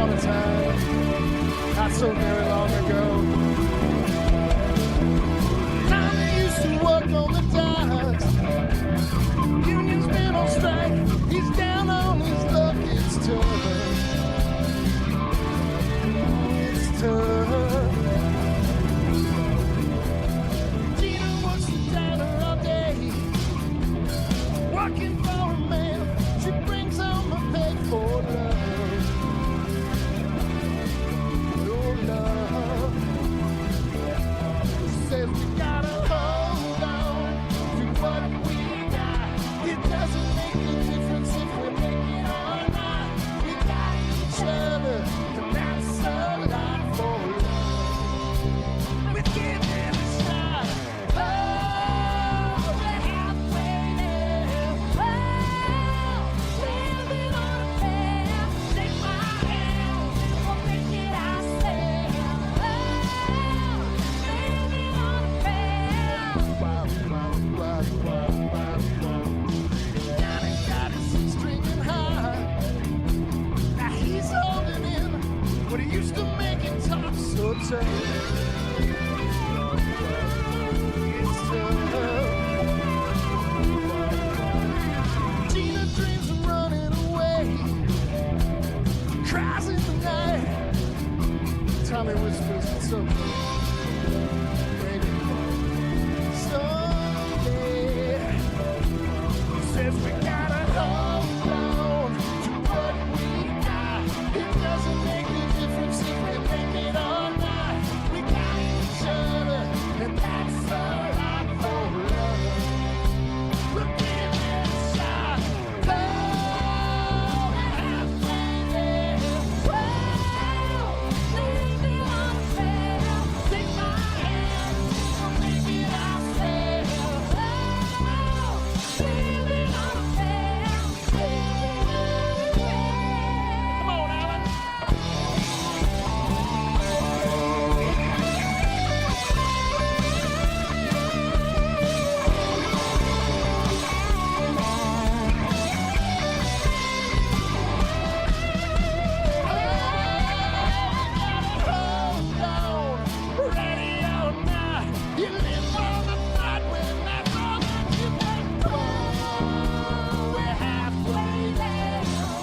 upon a time, not so very long ago, time they used to work on the docks. Union's been on strike, he's down on his luck, it's tough. It's tough. Gina works the diner all day, working for a man, she brings home a pay for love. Oh, love. She says we gotta hold on to what we got. It doesn't make a difference if we make it or not. We got each other, and that's a lot for love. We give it a shot. Oh, we're halfway there. Oh, living on a prayer. Take my hand, we'll make it ourselves. Oh, living on a prayer. Wow, wow, wow, wow, wow. Johnny's got his six-stringing heart. Now he's holding in what he used to make it talk so tough. It's tough. Gina dreams of running away, cries in the night. Tommy whispers it's okay. Maybe someday. He says we gotta hold on to what we got. It doesn't make a difference if we make it or not. We got each other, and that's a lot for love. We'll give it a shot. Oh, we're halfway there. Whoa, living on a prayer. Take my hand, we'll make it ourselves. Oh, living on a prayer. Come on, Alan. Hold on, ready or not, you live for the fight when that's all that you want. Oh, we're halfway there.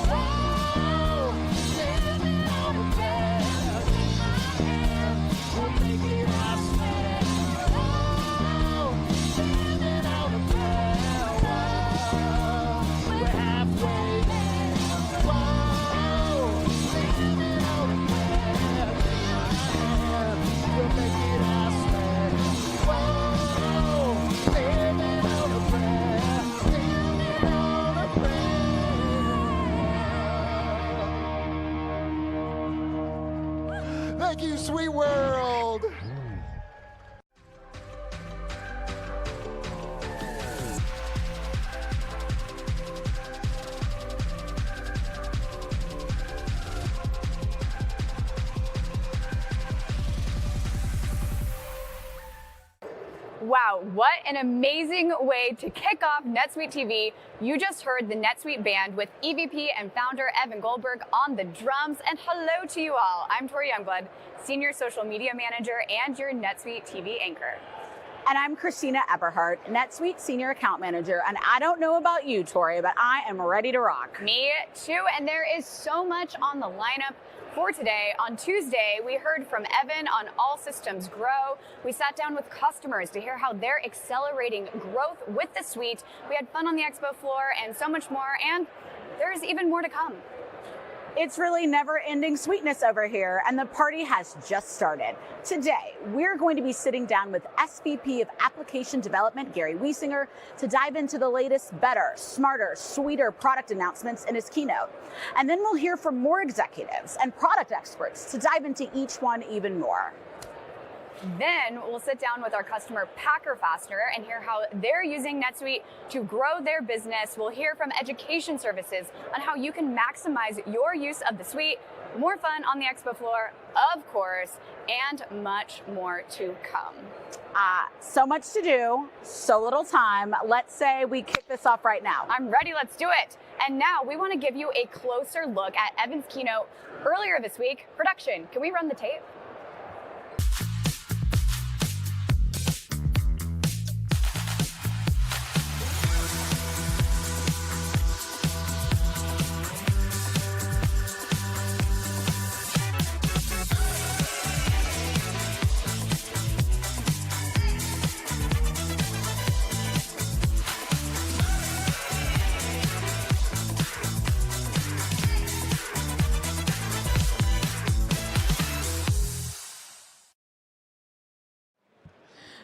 Oh, living on a prayer. Take my hand, we'll make it ourselves. Oh, living on a prayer. Whoa, we're halfway there. Whoa, living on a prayer. We'll make it ourselves. Whoa, living on a prayer. Living on a prayer. Thank you, SuiteWorld. Wow, what an amazing way to kick off NetSuite TV. You just heard the NetSuite band with EVP and founder Evan Goldberg on the drums. And hello to you all. I'm Tori Youngblood, Senior Social Media Manager and your NetSuite TV anchor. And I'm Christina Eberhardt, NetSuite Senior Account Manager. And I don't know about you, Tori, but I am ready to rock. Me too, and there is so much on the lineup for today. On Tuesday, we heard from Evan on All Systems Grow. We sat down with customers to hear how they're accelerating growth with the suite. We had fun on the expo floor and so much more, and there's even more to come. It's really never-ending sweetness over here, and the party has just started. Today, we're going to be sitting down with SVP of Application Development, Gary Wiessinger, to dive into the latest better, smarter, sweeter product announcements in his keynote. And then we'll hear from more executives and product experts to dive into each one even more. Then we'll sit down with our customer Packer Fastener and hear how they're using NetSuite to grow their business. We'll hear from education services on how you can maximize your use of the suite. More fun on the expo floor, of course, and much more to come. So much to do, so little time. Let's say we kick this off right now. I'm ready, let's do it. And now we want to give you a closer look at Evan's keynote earlier this week. Production, can we run the tape?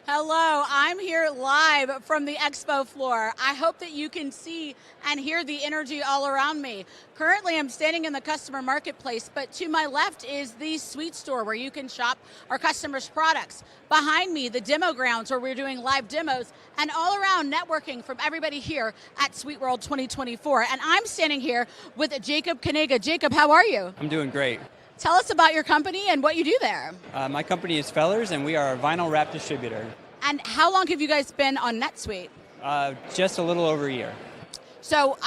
Hello, I'm here live from the expo floor. I hope that you can see and hear the energy all around me. Currently, I'm standing in the customer marketplace, but to my left is the Suite store where you can shop our customers' products. Behind me, the demo grounds where we're doing live demos, and all around networking from everybody here at SuiteWorld 2024. And I'm standing here with Jacob Kanega. Jacob, how are you? I'm doing great. Tell us about your company and what you do there. My company is Fellers, and we are a vinyl wrap distributor. And how long have you guys been on NetSuite? Just a little over a year. So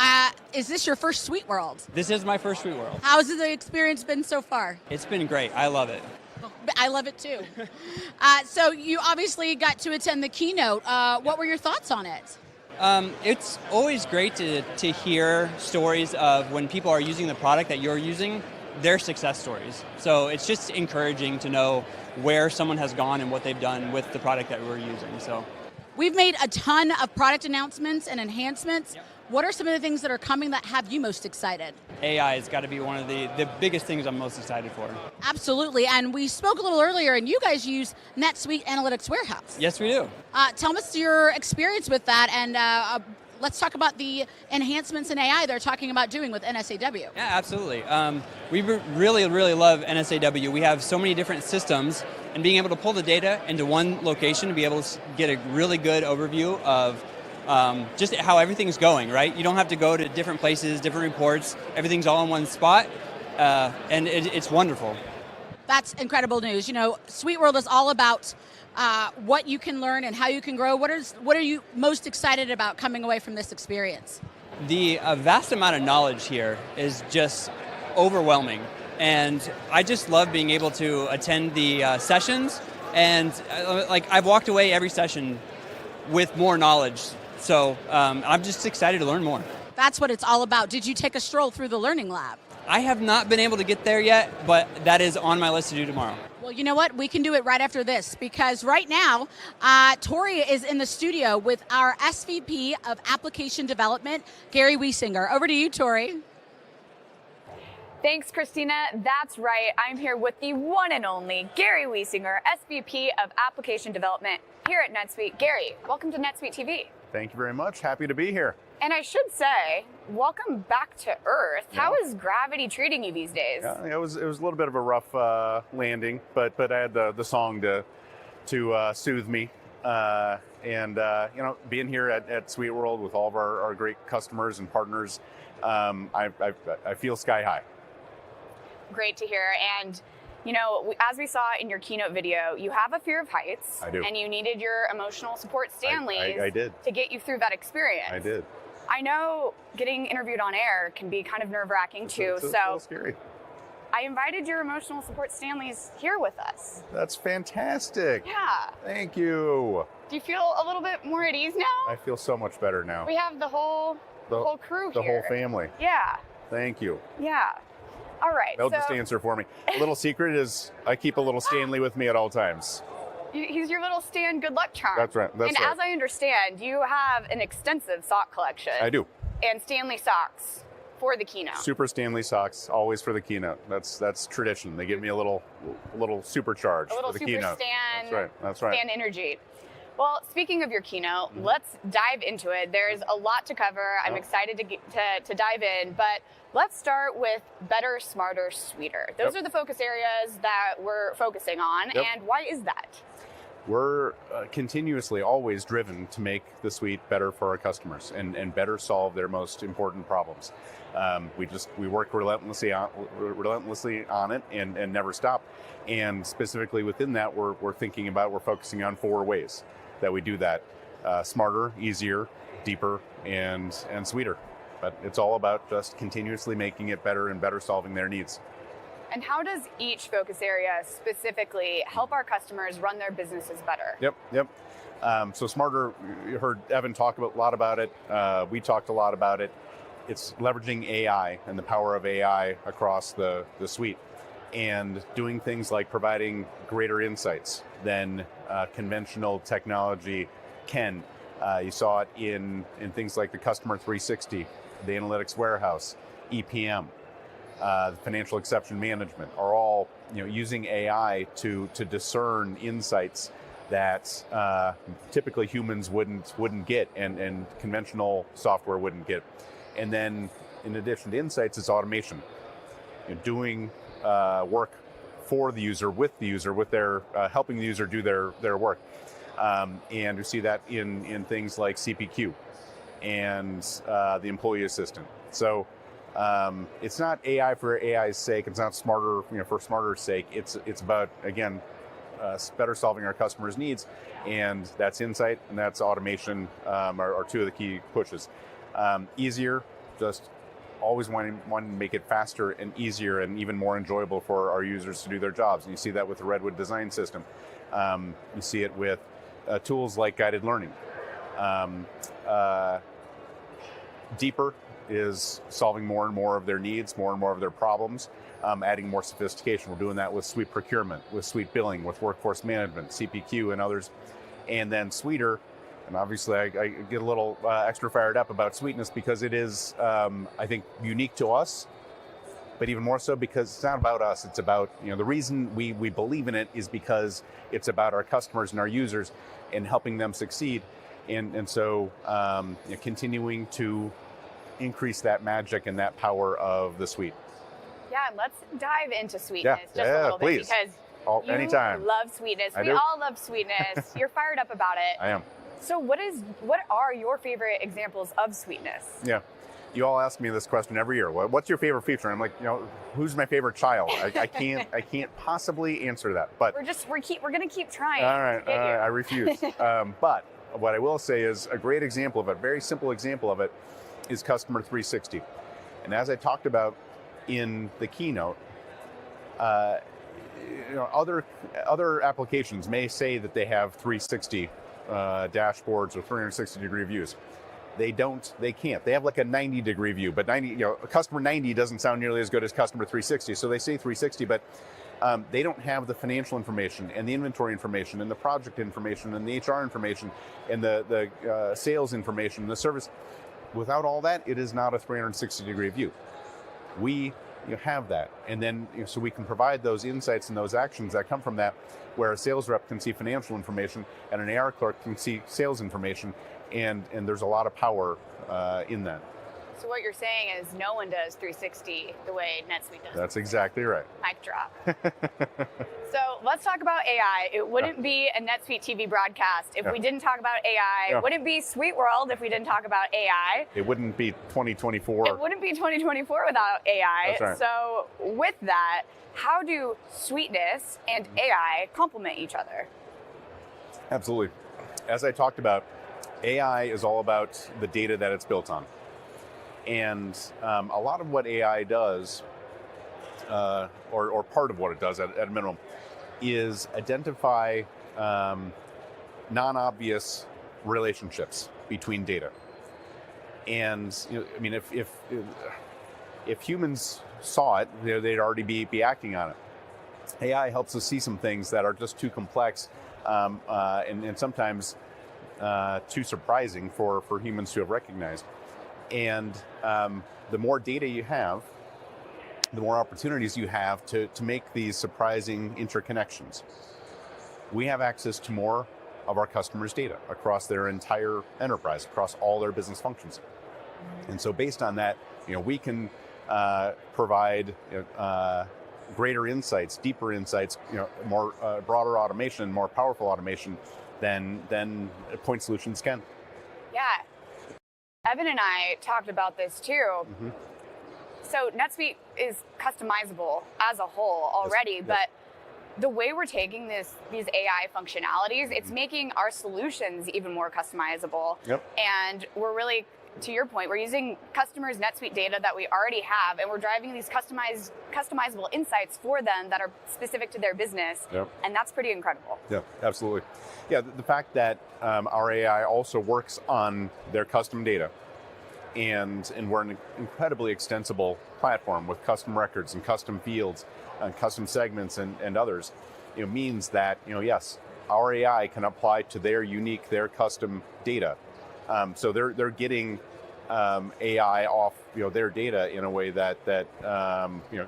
is this your first SuiteWorld? This is my first SuiteWorld. How's the experience been so far? It's been great. I love it. I love it too. So you obviously got to attend the keynote. What were your thoughts on it? It's always great to hear stories of when people are using the product that you're using, their success stories. So it's just encouraging to know where someone has gone and what they've done with the product that we're using. So we've made a ton of product announcements and enhancements. Yep. What are some of the things that are coming that have you most excited? AI has got to be one of the biggest things I'm most excited for. Absolutely, and we spoke a little earlier, and you guys use NetSuite Analytics Warehouse. Yes, we do. Tell us your experience with that, and let's talk about the enhancements in AI they're talking about doing with NSAW. Yeah, absolutely. We really, really love NSAW. We have so many different systems, and being able to pull the data into one location to be able to get a really good overview of just how everything's going, right? You don't have to go to different places, different reports. Everything's all in one spot, and it's wonderful. That's incredible news. You know, SuiteWorld is all about what you can learn and how you can grow. What are you most excited about coming away from this experience? The vast amount of knowledge here is just overwhelming, and I just love being able to attend the sessions, and I've walked away every session with more knowledge. So I'm just excited to learn more. That's what it's all about. Did you take a stroll through the Learning Lab? I have not been able to get there yet, but that is on my list to do tomorrow. Well, you know what? We can do it right after this, because right now, Tori is in the studio with our SVP of Application Development, Gary Wiessinger. Over to you, Tori. Thanks, Christina. That's right. I'm here with the one and only Gary Wiessinger, SVP of Application Development here at NetSuite. Gary, welcome to NetSuite TV. Thank you very much. Happy to be here. And I should say, welcome back to Earth. Yeah. How is gravity treating you these days? Yeah, it was a little bit of a rough landing, but I had the song to soothe me. Being here at SuiteWorld with all of our great customers and partners, I feel sky high. Great to hear. And you know, as we saw in your keynote video, you have a fear of heights. I do. And you needed your emotional support Stanleys I did. to get you through that experience. I did. I know getting interviewed on air can be kind of nerve-wracking too. It's a so little scary. I invited your emotional support Stanleys here with us. That's fantastic. Yeah. Thank you. Do you feel a little bit more at ease now? I feel so much better now. We have the whole crew The here. whole family. Yeah. Thank you. Yeah. All right. They'll just answer for me. A little secret is I keep a little Stanley with me at all times. He's your little Stan good luck charm. That's right. That's and right. as I understand, you have an extensive sock collection. I do. And Stanley socks for the keynote. Super Stanley socks, always for the keynote. That's tradition. They give me a little supercharge A little for the super keynote. Stan. That's right. Stan energy. Well, speaking of your keynote, let's dive into it. There's a lot to cover. I'm excited to dive in, but let's start with better, smarter, sweeter. Those are the focus areas that we're focusing on, and why is that? we're continuously always driven to make the suite better for our customers and better solve their most important problems. We work relentlessly on it and never stop. And specifically within that, we're focusing on 4 ways that we do that: smarter, easier, deeper, and sweeter. But it's all about just continuously making it better and better solving their needs. And how does each focus area specifically help our customers run their businesses better? Yep. So smarter, you heard Evan talk a lot about it. We talked a lot about it. It's leveraging AI and the power of AI across the suite, and doing things like providing greater insights than conventional technology can. You saw it in things like the Customer 360, the Analytics Warehouse, EPM, the Financial Exception Management, are all using AI to discern insights that typically humans wouldn't get, and conventional software wouldn't get. And then, in addition to insights, it's automation, doing work for the user, with their helping the user do their work. And we see that in things like CPQ and the employee assistant. So it's not AI for AI's sake. It's not smarter, for smarter's sake. It's about, again, better solving our customers' needs, and that's insight and that's automation are 2 of the key pushes. Easier, just always wanting to make it faster and easier and even more enjoyable for our users to do their jobs. And you see that with the Redwood design system. You see it with tools like guided learning. Deeper is solving more and more of their needs, more and more of their problems, adding more sophistication. We're doing that with suite procurement, with suite billing, with workforce management, CPQ, and others. And then sweeter, and obviously I get a little extra fired up about sweetness because it is, I think, unique to us, but even more so because it's not about us. It's about, the reason we believe in it is because it's about our customers and our users and helping them succeed. And so continuing to increase that magic and that power of the suite. Yeah, let's dive into sweetness just a little please. bit, because you anytime. love sweetness. We do. all love sweetness. You're fired up about it. I am. So what are your favorite examples of sweetness? Yeah. You all ask me this question every year. What's your favorite feature? I'm like, who's my favorite child? I can't possibly answer that. But we're gonna keep trying. All right, I refuse. But what I will say is a great example of it, a very simple example of it, is Customer 360. And as I talked about in the keynote, other applications may say that they have 360 dashboards or 360-degree views. They can't. They have like a 90-degree view, but Customer 90 doesn't sound nearly as good as Customer 360. So they say 360, but they don't have the financial information and the inventory information and the project information and the HR information and the sales information and the service. Without all that, it is not a 360-degree view. We have that, and then so we can provide those insights and those actions that come from that, where a sales rep can see financial information and an AR clerk can see sales information, and there's a lot of power in that. So what you're saying is no one does 360 the way NetSuite does. That's exactly right. Mic drop. So let's talk about AI. It wouldn't be a NetSuite TV broadcast if we didn't talk about AI. It wouldn't be SuiteWorld if we didn't talk about AI. It wouldn't be 2024. It wouldn't be 2024 without AI. That's right. So with that, how do sweetness and AI complement each other? Absolutely. As I talked about, AI is all about the data that it's built on. And a lot of what AI does, or part of what it does at a minimum, is identify non-obvious relationships between data. And if humans saw it, they'd already be acting on it. AI helps us see some things that are just too complex and sometimes too surprising for humans to have recognized. And the more data you have, the more opportunities you have to make these surprising interconnections. We have access to more of our customers' data across their entire enterprise, across all their business functions. And so based on that, we can provide greater insights, deeper insights, more broader automation, more powerful automation than point solutions can. Yeah. Evan and I talked about this too. Mm-hmm. So NetSuite is customizable as a whole already, Yes. but the way we're taking these AI functionalities, it's making our solutions even more customizable. Yep. And we're really, to your point, we're using customers' NetSuite data that we already have, and we're driving these customizable insights for them that are specific to their business. Yep. And that's pretty incredible. Yeah, absolutely. Yeah, the fact that our AI also works on their custom data, and we're an incredibly extensible platform with custom records and custom fields and custom segments and others, means that, yes, our AI can apply to their unique, their custom data. So they're getting AI off their data in a way that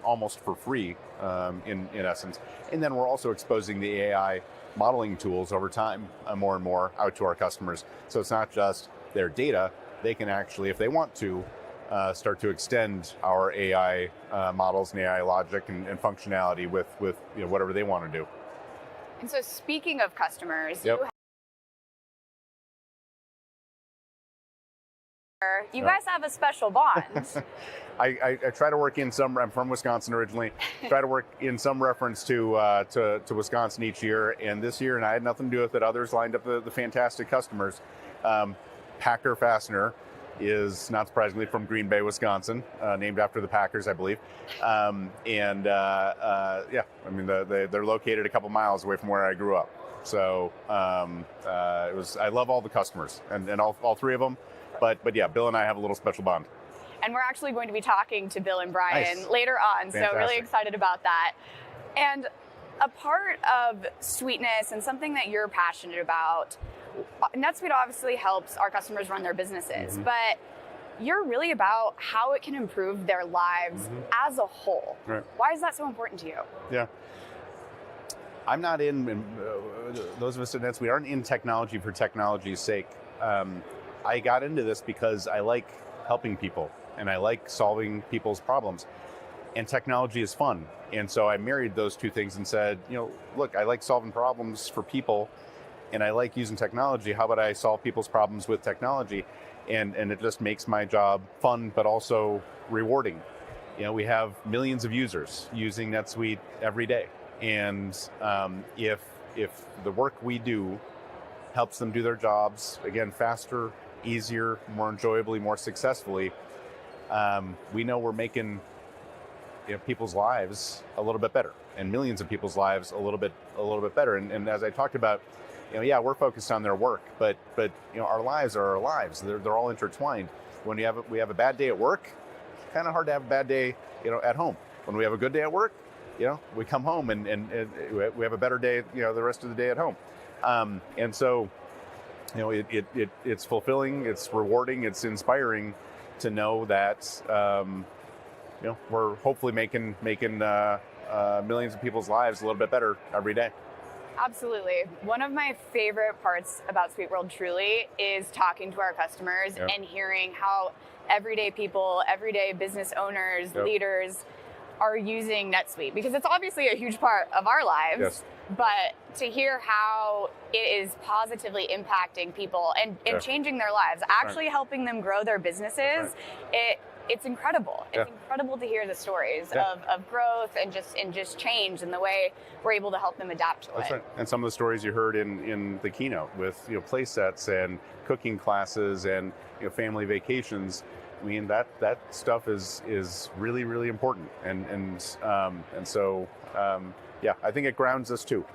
almost for free in essence. And then we're also exposing the AI modeling tools over time more and more out to our customers. So it's not just their data; they can actually, if they want to, start to extend our AI models and AI logic and functionality with whatever they want to do. And so speaking of customers, Yep. you guys have a special bond. I try to work in some. I'm from Wisconsin originally. Try to work in some reference to Wisconsin each year, and this year, and I had nothing to do with it. Others lined up the fantastic customers. Packer Fastener is, not surprisingly, from Green Bay, Wisconsin, named after the Packers, I believe. Yeah, I mean they're located a couple miles away from where I grew up. So it was. I love all the customers and all three of them. But yeah, Bill and I have a little special bond. And we're actually going to be talking to Bill and Brian Nice. later on, Fantastic. so really excited about that. And a part of sweetness and something that you're passionate about, NetSuite obviously helps our customers run their businesses, Mm-hmm. but you're really about how it can improve their lives Mm-hmm. as a whole. Right. Why is that so important to you? Yeah. I'm not those of us at NetSuite aren't in technology for technology's sake. I got into this because I like helping people and I like solving people's problems, and technology is fun. And so I married those two things and said, look, I like solving problems for people and I like using technology. How about I solve people's problems with technology? And it just makes my job fun, but also rewarding. We have millions of users using NetSuite every day. And if the work we do helps them do their jobs, again, faster, easier, more enjoyably, more successfully, we know we're making people's lives a little bit better, and millions of people's lives a little bit better. And as I talked about, yeah, we're focused on their work, but our lives are our lives. They're all intertwined. When we have a bad day at work, it's kind of hard to have a bad day, at home. When we have a good day at work, we come home and we have a better day, the rest of the day at home. And so, it's fulfilling, it's rewarding, it's inspiring to know that, we're hopefully making millions of people's lives a little bit better every day. Absolutely. One of my favorite parts about SuiteWorld truly is talking to our customers Yep. and hearing how everyday people, everyday business owners, Yep. leaders are using NetSuite, because it's obviously a huge part of our lives. Yes. But to hear how it is positively impacting people and Yeah. changing their lives, actually helping them grow their businesses, it's incredible. It's Yeah. incredible to hear the stories Yeah. of growth and just change and the way we're able to help them adapt to That's it. right. And some of the stories you heard in the keynote with play sets and cooking classes and family vacations. I mean that stuff is really, really important. And so yeah, I think it grounds us too,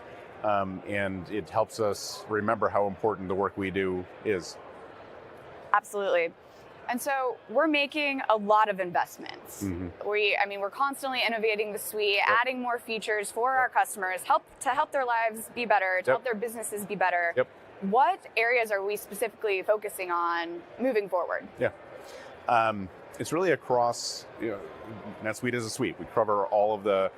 and it helps us remember how important the work we do is. Absolutely. And so we're making a lot of investments. Mhm. We're constantly innovating the suite, adding more features for our customers, to help their lives be better, to Yep. help their businesses be better. Yep. What areas are we specifically focusing on moving forward? Yeah. It's really across, NetSuite is a suite. We cover all of the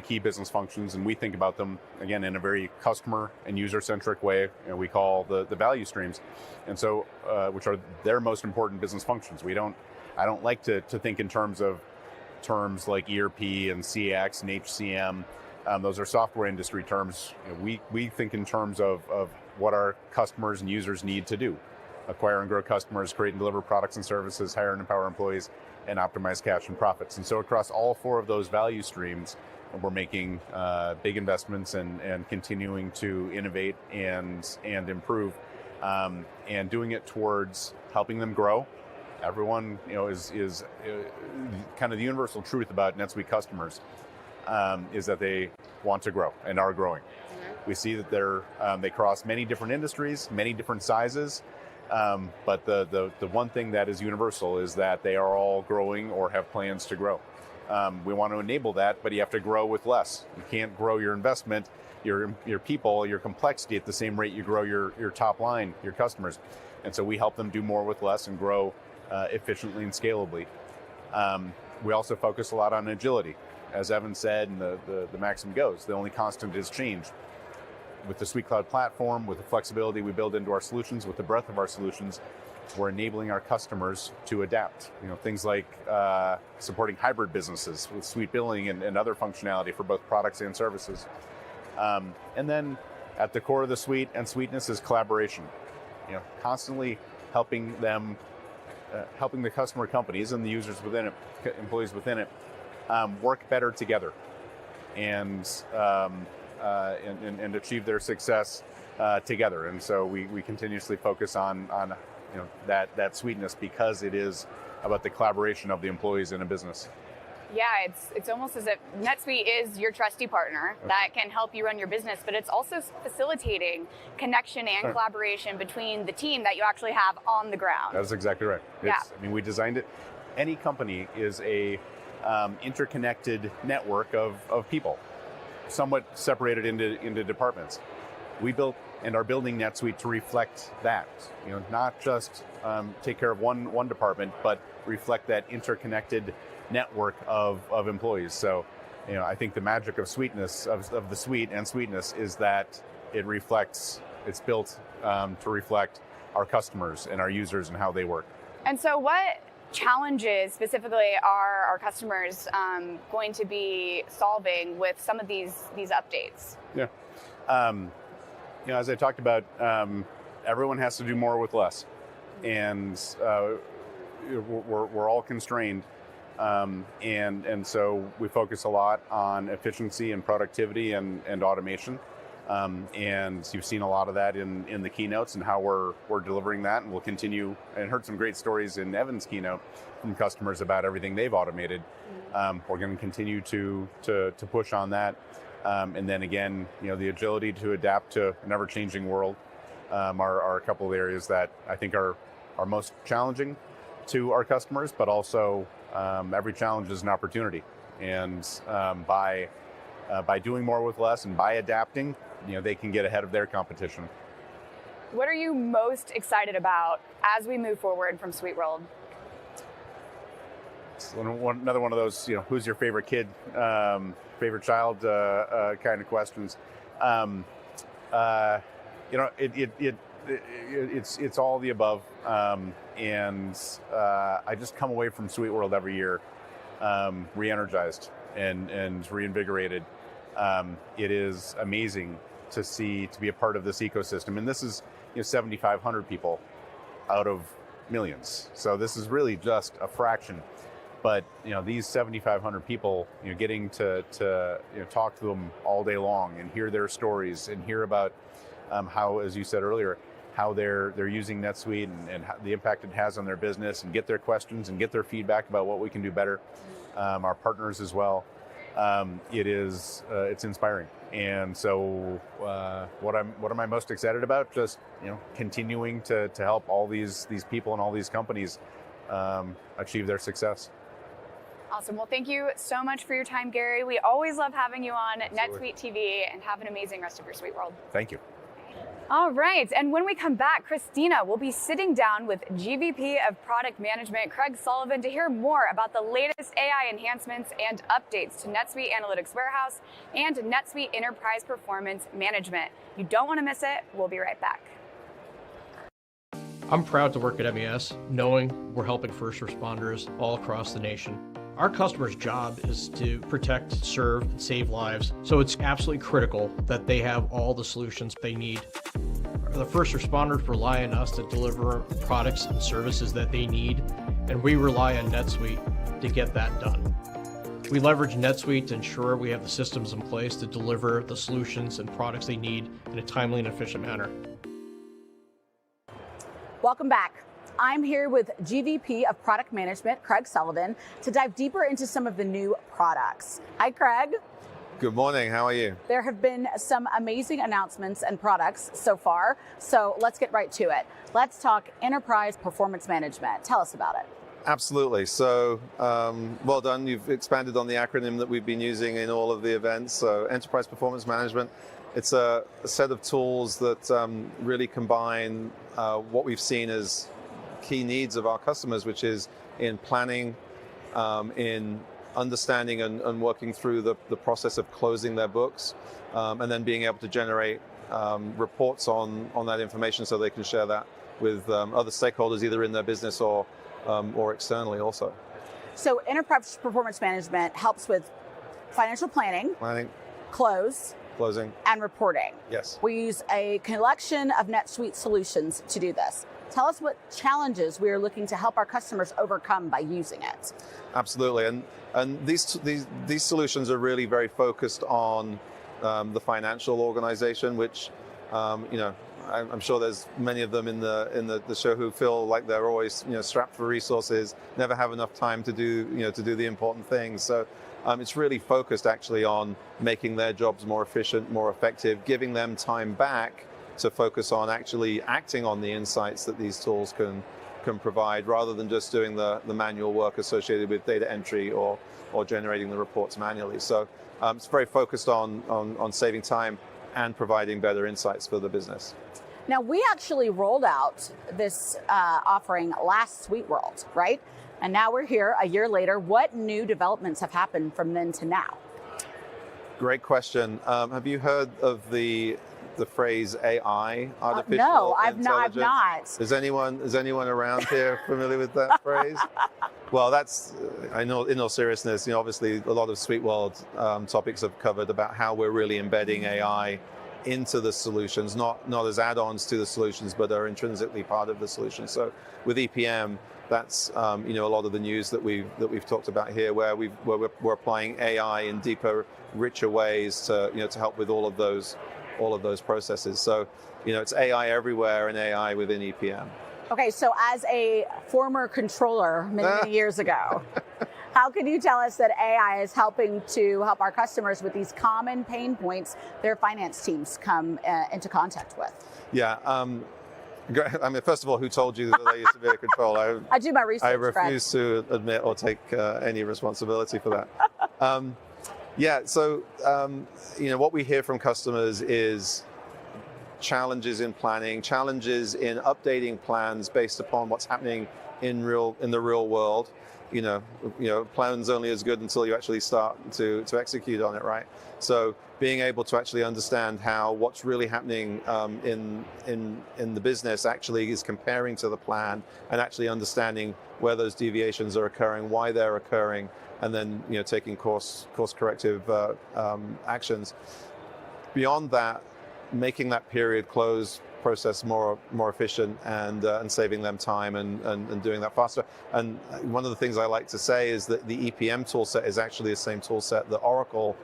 key business functions, and we think about them, again, in a very customer and user-centric way. We call the value streams, and so which are their most important business functions. I don't like to think in terms of terms like ERP and CX and HCM. Those are software industry terms. We think in terms of what our customers and users need to do. Acquire and grow customers, create and deliver products and services, hire and empower employees, and optimize cash and profits. And so across all 4 of those value streams, we're making big investments and continuing to innovate and improve, and doing it towards helping them grow. Everyone, is kind of the universal truth about NetSuite customers, is that they want to grow and are growing. We see that they cross many different industries, many different sizes, but the one thing that is universal is that they are all growing or have plans to grow. We want to enable that, but you have to grow with less. You can't grow your investment, your people, your complexity at the same rate you grow your top line, your customers. And so we help them do more with less and grow efficiently and scalably. We also focus a lot on agility. As Evan said, and the maxim goes, the only constant is change. With the SuiteCloud platform, with the flexibility we build into our solutions, with the breadth of our solutions, we're enabling our customers to adapt. Things like supporting hybrid businesses with Suite Billing and other functionality for both products and services. And then at the core of the Suite and Sweetness is collaboration. Constantly helping them, helping the customer companies and the users within it, employees within it, work better together and achieve their success together. And so we continuously focus on that sweetness, because it is about the collaboration of the employees in a business. Yeah, it's almost as if NetSuite is your trusty partner that can help you run your business, but it's also facilitating connection and collaboration between the team that you actually have on the ground. That's exactly right. We designed it. Any company is a interconnected network of people, somewhat separated into departments. We built and are building NetSuite to reflect that. Not just take care of one department, but reflect that interconnected network of employees. So, I think the magic of sweetness of the Suite and Sweetness is that it's built to reflect our customers and our users and how they work. And so what challenges specifically are our customers going to be solving with some of these updates? Yeah. As I talked about, everyone has to do more with less. And we're all constrained. And so we focus a lot on efficiency and productivity and automation. And you've seen a lot of that in the keynotes and how we're delivering that, and we'll continue, and heard some great stories in Evan's keynote from customers about everything they've automated. We're going to continue to push on that. And then again, the agility to adapt to an ever-changing world are a couple of areas that I think are most challenging to our customers, but also every challenge is an opportunity. And by doing more with less and by adapting, they can get ahead of their competition. What are you most excited about as we move forward from SuiteWorld? It's another one of those, who's your favorite kid, favorite child kind of questions. It's all the above. And I just come away from SuiteWorld every year re-energized and reinvigorated. It is amazing to be a part of this ecosystem. And this is 7,500 people out of millions. So this is really just a fraction. But these 7,500 people, getting to talk to them all day long and hear their stories and hear about how, as you said earlier, how they're using NetSuite and how the impact it has on their business, and get their questions and get their feedback about what we can do better. Our partners as well. It's inspiring. And so what am I most excited about? Just continuing to help all these people and all these companies achieve their success. Awesome. Well, thank you so much for your time, Gary. We always love having you on Absolutely. NetSuite TV, and have an amazing rest of your SuiteWorld. Thank you. All right, and when we come back, Christina will be sitting down with GVP of Product Management, Craig Sullivan, to hear more about the latest AI enhancements and updates to NetSuite Analytics Warehouse and NetSuite Enterprise Performance Management. You don't want to miss it. We'll be right back. I'm proud to work at MES, knowing we're helping first responders all across the nation. Our customer's job is to protect, serve, and save lives, so it's absolutely critical that they have all the solutions they need. The first responders rely on us to deliver products and services that they need, and we rely on NetSuite to get that done. We leverage NetSuite to ensure we have the systems in place to deliver the solutions and products they need in a timely and efficient manner. Welcome back. I'm here with GVP of Product Management, Craig Sullivan, to dive deeper into some of the new products. Hi, Craig. Good morning, how are you? There have been some amazing announcements and products so far, so let's get right to it. Let's talk Enterprise Performance Management. Tell us about it. Absolutely. So, well done. You've expanded on the acronym that we've been using in all of the events. So, Enterprise Performance Management. It's a set of tools that really combine what we've seen as key needs of our customers, which is in planning, in understanding and working through the process of closing their books, and then being able to generate reports on that information so they can share that with other stakeholders, either in their business or externally also. So Enterprise Performance Management helps with financial planning, closing, and reporting. Yes. We use a collection of NetSuite solutions to do this. Tell us what challenges we are looking to help our customers overcome by using it. Absolutely, and these solutions are really very focused on the financial organization, which I'm sure there's many of them in the show who feel like they're always strapped for resources, never have enough time to do the important things. So it's really focused actually on making their jobs more efficient, more effective, giving them time back to focus on actually acting on the insights that these tools can provide, rather than just doing the manual work associated with data entry or generating the reports manually. So it's very focused on saving time and providing better insights for the business. Now, we actually rolled out this offering last SuiteWorld, right? And now we're here a year later. What new developments have happened from then to now? Great question. Have you heard of the phrase AI, artificial no, I've intelligence? not. Is anyone around here familiar with that phrase? Well, that's, I know, in all seriousness, obviously a lot of SuiteWorld topics have covered about how we're really embedding AI into the solutions, not as add-ons to the solutions, but are intrinsically part of the solution. So with EPM, that's a lot of the news that we've talked about here, where we're applying AI in deeper, richer ways to help with all of those processes. So it's AI everywhere and AI within EPM. Okay, so as a former controller many years ago, how can you tell us that AI is helping our customers with these common pain points their finance teams come into contact with? Yeah, I mean, first of all, who told you that I used to be a controller? I do my research. I refuse to admit or take any responsibility for that. Yeah, so what we hear from customers is challenges in planning, challenges in updating plans based upon what's happening in the real world. Plan's only as good until you actually start to execute on it, right? So being able to actually understand how what's really happening in the business actually is comparing to the plan, and actually understanding where those deviations are occurring, why they're occurring, and then taking course corrective actions. Beyond that, making that period close process more efficient and saving them time and doing that faster. And one of the things I like to say is that the EPM toolset is actually the same toolset that Oracle,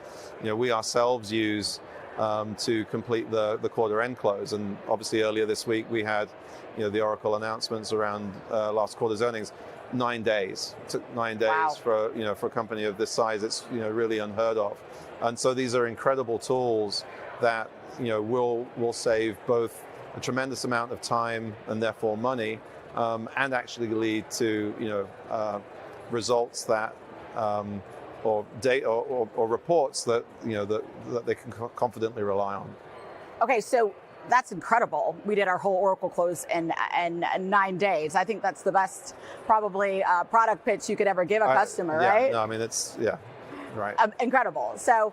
we ourselves use to complete the quarter end close. And obviously earlier this week we had the Oracle announcements around last quarter's earnings. 9 days. It took 9 days. Wow. For a company of this size. It's really unheard of. And so these are incredible tools that will save both a tremendous amount of time and therefore money, and actually lead to results that or data or reports that that they can confidently rely on. Okay, so that's incredible. We did our whole Oracle close in 9 days. I think that's the best probably product pitch you could ever give a customer, right? No, I mean it's right. Incredible. So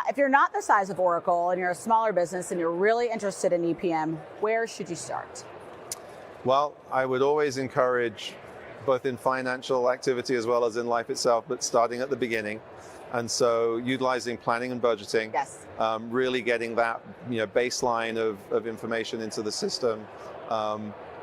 if you're not the size of Oracle and you're a smaller business and you're really interested in EPM, where should you start? Well, I would always encourage both in financial activity as well as in life itself, but starting at the beginning. And so utilizing planning and budgeting, Yes. really getting that baseline of information into the system,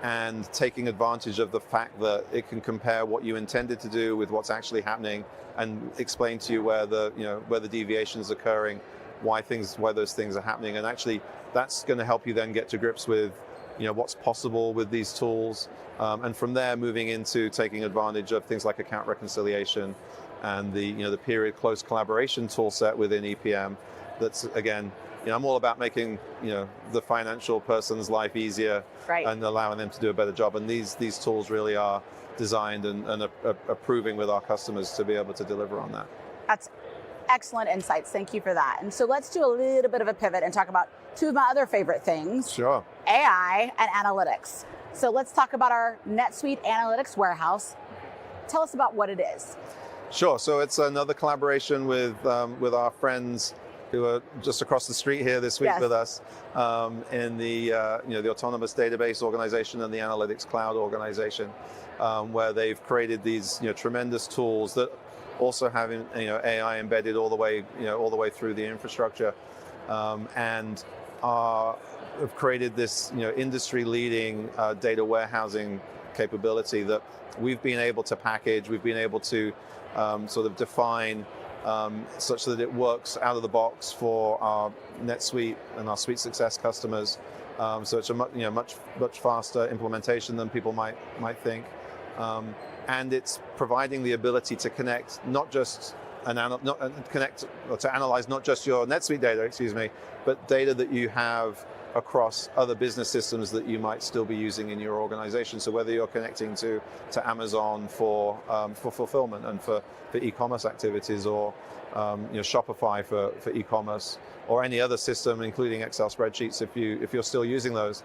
and taking advantage of the fact that it can compare what you intended to do with what's actually happening, and explain to you where the deviation is occurring, why those things are happening, and actually that's going to help you then get to grips with what's possible with these tools, and from there moving into taking advantage of things like account reconciliation and the period close collaboration tool set within EPM. That's again, I'm all about making the financial person's life easier, Right. and allowing them to do a better job. And these tools really are designed and are proving with our customers to be able to deliver on that. That's excellent insights. Thank you for that. And so let's do a little bit of a pivot and talk about two of my other favorite things, Sure. AI and analytics. So let's talk about our NetSuite Analytics Warehouse. Tell us about what it is. Sure. So it's another collaboration with our friends who are just across the street here this week Yes. with us, in the the Autonomous Database Organization and the Analytics Cloud Organization, where they've created these tremendous tools that also have AI embedded all the way through the infrastructure, and have created this industry-leading data warehousing capability that we've been able to package. We've been able to sort of define such that it works out of the box for our NetSuite and our Suite Success customers. So it's a much faster implementation than people might think, and it's providing the ability to connect to analyze not just your NetSuite data, but data that you have across other business systems that you might still be using in your organization. So whether you're connecting to Amazon for fulfillment and for e-commerce activities, or Shopify for e-commerce, or any other system, including Excel spreadsheets if you're still using those,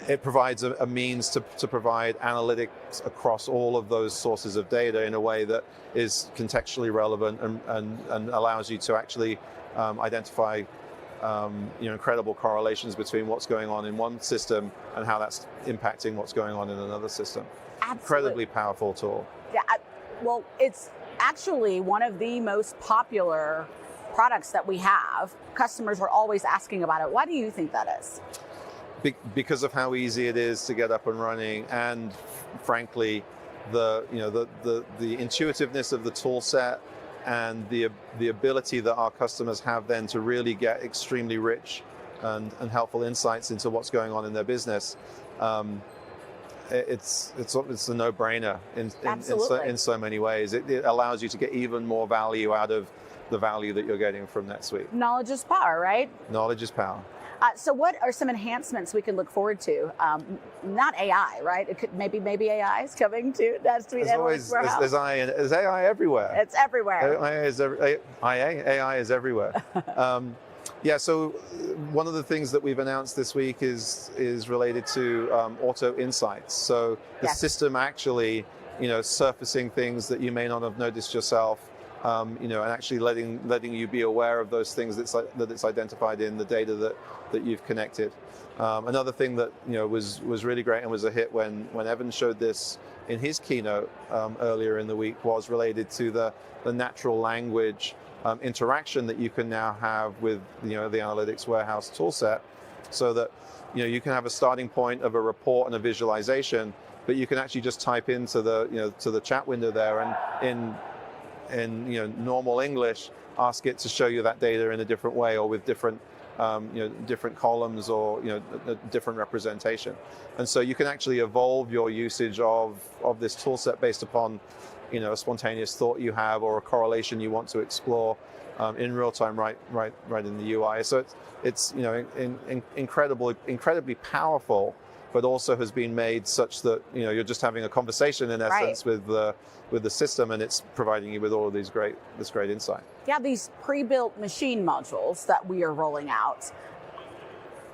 it provides a means to provide analytics across all of those sources of data in a way that is contextually relevant and allows you to actually identify incredible correlations between what's going on in one system and how that's impacting what's going on in another system. Absolutely. Incredibly powerful tool. Yeah, well, it's actually one of the most popular products that we have. Customers are always asking about it. Why do you think that is? Because of how easy it is to get up and running, and frankly, the intuitiveness of the tool set, and the ability that our customers have then to really get extremely rich and helpful insights into what's going on in their business. It's a no-brainer in so many ways. It allows you to get even more value out of the value that you're getting from NetSuite. Knowledge is power, right? Knowledge is power. So what are some enhancements we can look forward to? Not AI, right? It could maybe AI is coming to NetSuite Analytics Warehouse. There's AI everywhere. It's everywhere. AI is everywhere. Yeah, so one of the things that we've announced this week is related to auto insights. So the Yes. system actually, surfacing things that you may not have noticed yourself, and actually letting you be aware of those things that it's identified in the data that you've connected. Another thing that was really great and was a hit when Evan showed this in his keynote earlier in the week was related to the natural language interaction that you can now have with the Analytics Warehouse toolset, so that you can have a starting point of a report and a visualization, but you can actually just type into the chat window there, and in normal English ask it to show you that data in a different way, or with different different columns, or a different representation. And so you can actually evolve your usage of this tool set based upon a spontaneous thought you have, or a correlation you want to explore in real time, right in the UI. So it's incredibly powerful, but also has been made such that you're just having a conversation in essence with the system, and it's providing you with all of this great insight. Yeah, these pre-built machine modules that we are rolling out.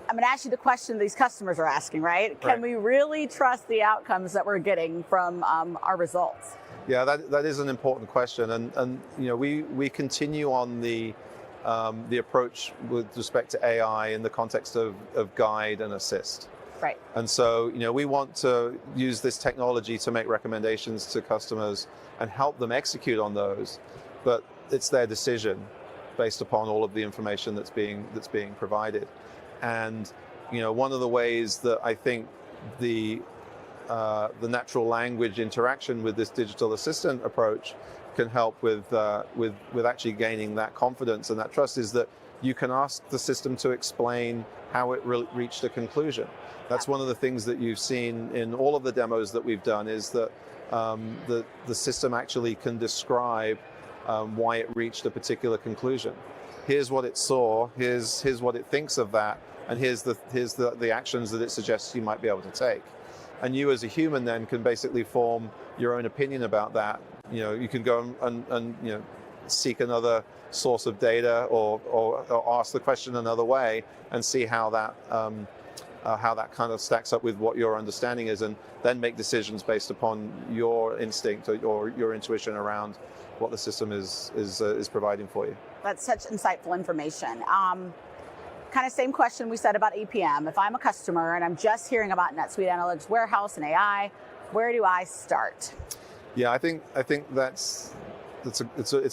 I'm going to ask you the question these customers are asking, right? Can we really trust the outcomes that we're getting from our results? Yeah, that is an important question, and we continue on the approach with respect to AI in the context of guide and assist. Right. And so, we want to use this technology to make recommendations to customers and help them execute on those, but it's their decision based upon all of the information that's being provided. And one of the ways that I think the natural language interaction with this digital assistant approach can help with actually gaining that confidence and that trust is that you can ask the system to explain how it reached a conclusion. That's one of the things that you've seen in all of the demos that we've done, is that the system actually can describe why it reached a particular conclusion. Here's what it saw, here's what it thinks of that, and here's the actions that it suggests you might be able to take. And you as a human then can basically form your own opinion about that. You can go and seek another source of data or ask the question another way and see how that kind of stacks up with what your understanding is, and then make decisions based upon your instinct or your intuition around what the system is providing for you. That's such insightful information. Kind of same question we said about EPM. If I'm a customer and I'm just hearing about NetSuite Analytics Warehouse and AI, where do I start? Yeah, I think it's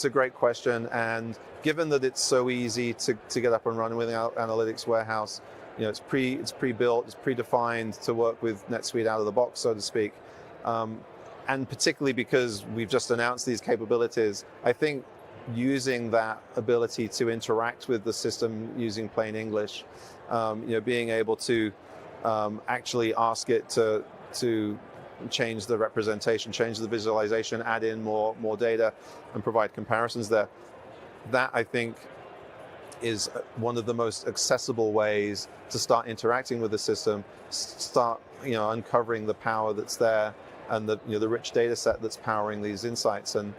a great question, and given that it's so easy to get up and running with Analytics Warehouse, it's pre-built, it's predefined to work with NetSuite out of the box, so to speak, and particularly because we've just announced these capabilities, I think using that ability to interact with the system using plain English, being able to actually ask it to change the representation, change the visualization, add in more data, and provide comparisons there. That, I think, is one of the most accessible ways to start interacting with the system, start uncovering the power that's there and the rich data set that's powering these insights, and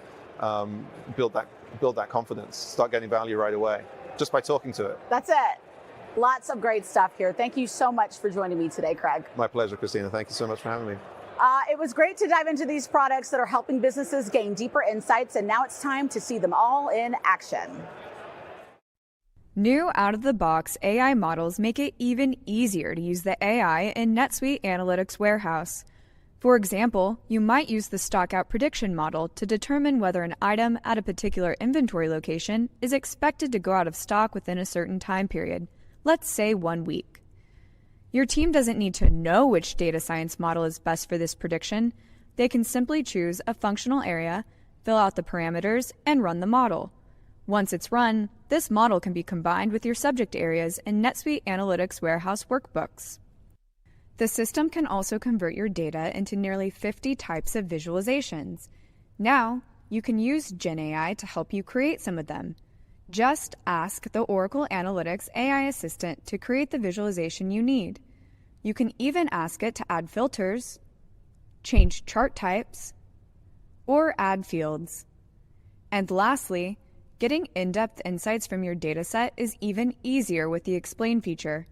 build that confidence, start getting value right away just by talking to it. That's it. Lots of great stuff here. Thank you so much for joining me today, Craig. My pleasure, Christina. Thank you so much for having me. It was great to dive into these products that are helping businesses gain deeper insights, and now it's time to see them all in action. New out-of-the-box AI models make it even easier to use the AI in NetSuite Analytics Warehouse. For example, you might use the stockout prediction model to determine whether an item at a particular inventory location is expected to go out of stock within a certain time period, let's say 1 week. Your team doesn't need to know which data science model is best for this prediction. They can simply choose a functional area, fill out the parameters, and run the model. Once it's run, this model can be combined with your subject areas in NetSuite Analytics Warehouse workbooks. The system can also convert your data into nearly 50 types of visualizations. Now, you can use GenAI to help you create some of them. Just ask the Oracle Analytics AI Assistant to create the visualization you need. You can even ask it to add filters, change chart types, or add fields. And lastly, getting in-depth insights from your dataset is even easier with the Explain feature.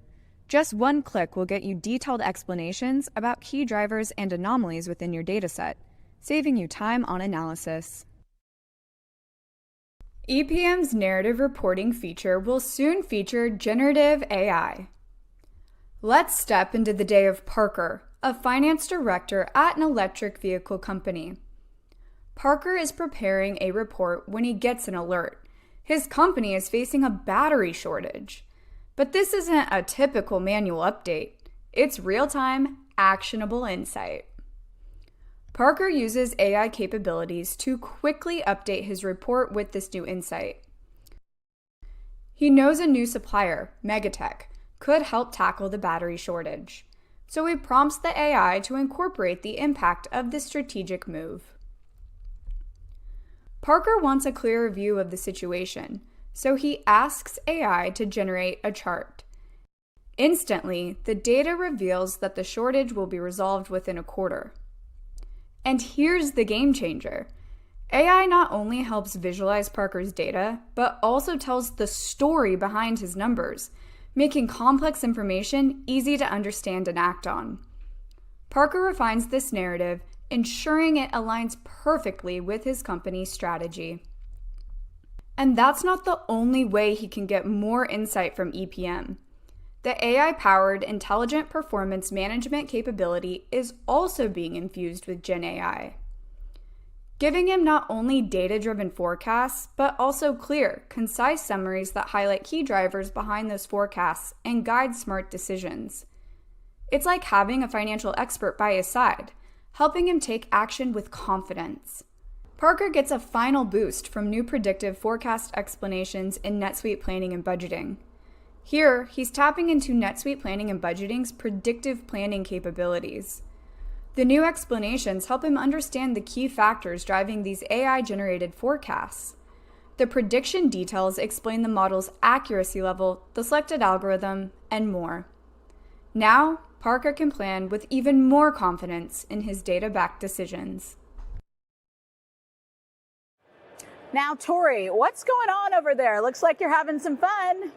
Just one click will get you detailed explanations about key drivers and anomalies within your dataset, saving you time on analysis. EPM's narrative reporting feature will soon feature generative AI. Let's step into the day of Parker, a finance director at an electric vehicle company. Parker is preparing a report when he gets an alert. His company is facing a battery shortage. But this isn't a typical manual update. It's real-time, actionable insight. Parker uses AI capabilities to quickly update his report with this new insight. He knows a new supplier, Megatech, could help tackle the battery shortage. So he prompts the AI to incorporate the impact of this strategic move. Parker wants a clearer view of the situation, so he asks AI to generate a chart. Instantly, the data reveals that the shortage will be resolved within a quarter. And here's the game changer. AI not only helps visualize Parker's data, but also tells the story behind his numbers, making complex information easy to understand and act on. Parker refines this narrative, ensuring it aligns perfectly with his company's strategy. And that's not the only way he can get more insight from EPM. The AI-powered intelligent performance management capability is also being infused with Gen AI, giving him not only data-driven forecasts, but also clear, concise summaries that highlight key drivers behind those forecasts and guide smart decisions. It's like having a financial expert by his side, helping him take action with confidence. Parker gets a final boost from new predictive forecast explanations in NetSuite Planning and Budgeting. Here, he's tapping into NetSuite Planning and Budgeting's predictive planning capabilities. The new explanations help him understand the key factors driving these AI-generated forecasts. The prediction details explain the model's accuracy level, the selected algorithm, and more. Now, Parker can plan with even more confidence in his data-backed decisions. Now, Tori, what's going on over there? Looks like you're having some fun.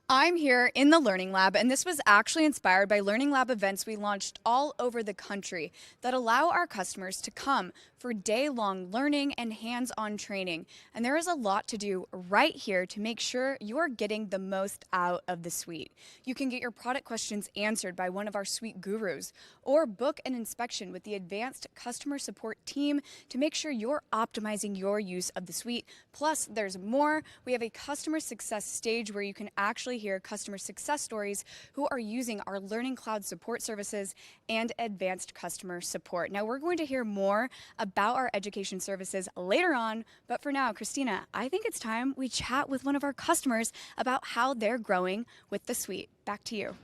I'm here in the Learning Lab, and this was actually inspired by Learning Lab events we launched all over the country that allow our customers to come for day-long learning and hands-on training. And there is a lot to do right here to make sure you're getting the most out of the suite. You can get your product questions answered by one of our suite gurus, or book an inspection with the advanced customer support team to make sure you're optimizing your use of the suite. Plus, there's more. We have a customer success stage where you can actually hear customer success stories who are using our Learning Cloud support services and advanced customer support. Now, we're going to hear more about our education services later on, but for now, Christina, I think it's time we chat with one of our customers about how they're growing with the suite. Back to you.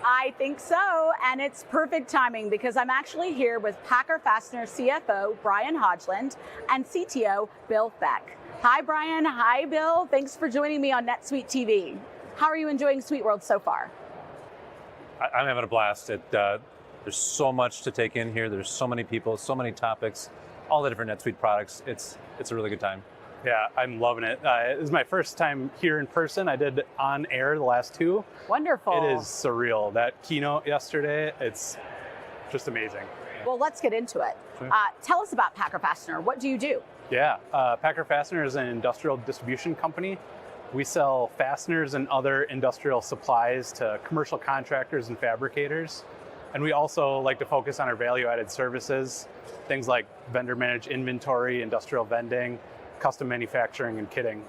I think so, and it's perfect timing because I'm actually here with Packer Fastener CFO Brian Hogeland and CTO Bill Feck. Hi, Brian. Hi, Bill. Thanks for joining me on NetSuite TV. How are you enjoying SuiteWorld so far? I'm having a blast. There's so much to take in here. There's so many people, so many topics, all the different NetSuite products. It's a really good time. Yeah, I'm loving it. This is my first time here in person. I did on air the last two. Wonderful. It is surreal. That keynote yesterday, it's just amazing. Well, let's get into it. Tell us about Packer Fastener. What do you do? Yeah, Packer Fastener is an industrial distribution company. We sell fasteners and other industrial supplies to commercial contractors and fabricators. And we also like to focus on our value-added services, things like vendor managed inventory, industrial vending, custom manufacturing, and kitting.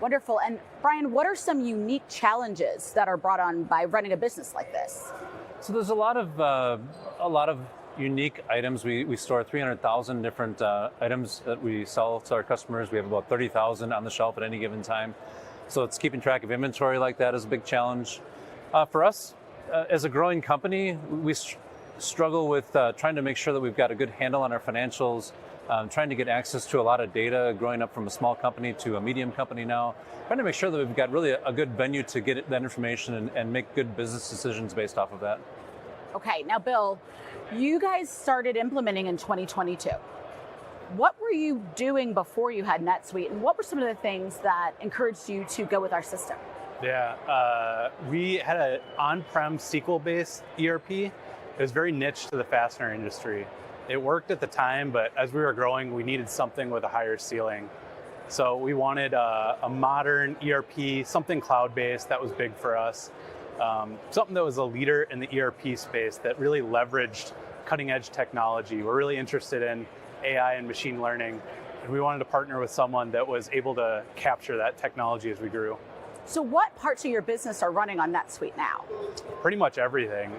Wonderful. And Brian, what are some unique challenges that are brought on by running a business like this? So there's a lot of unique items. We store 300,000 different items that we sell to our customers. We have about 30,000 on the shelf at any given time. So it's keeping track of inventory like that is a big challenge. For us, as a growing company, we struggle with trying to make sure that we've got a good handle on our financials, trying to get access to a lot of data, growing up from a small company to a medium company now, trying to make sure that we've got really a good venue to get that information and make good business decisions based off of that. Okay, now Bill, you guys started implementing in 2022. What were you doing before you had NetSuite, and what were some of the things that encouraged you to go with our system? Yeah, we had an on-prem SQL-based ERP. It was very niche to the fastener industry. It worked at the time, but as we were growing, we needed something with a higher ceiling. So we wanted a modern ERP, something cloud-based. That was big for us. Something that was a leader in the ERP space that really leveraged cutting-edge technology. We're really interested in AI and machine learning, and we wanted to partner with someone that was able to capture that technology as we grew. So what parts of your business are running on NetSuite now? Pretty much everything.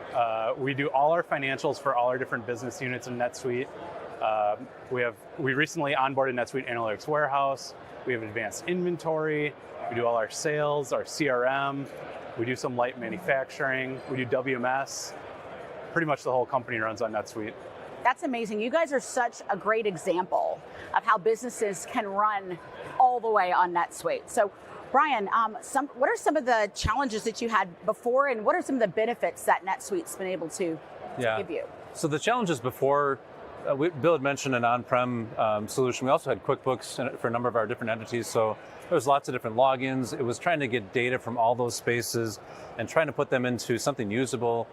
We do all our financials for all our different business units in NetSuite. We recently onboarded NetSuite Analytics Warehouse. We have advanced inventory. We do all our sales, our CRM. We do some light manufacturing. We do WMS. Pretty much the whole company runs on NetSuite. That's amazing. You guys are such a great example of how businesses can run all the way on NetSuite. So Brian, what are some of the challenges that you had before, and what are some of the benefits that NetSuite's been able to give you? So the challenges before, Bill had mentioned an on-prem solution. We also had QuickBooks for a number of our different entities. So there was lots of different logins. It was trying to get data from all those spaces and trying to put them into something usable.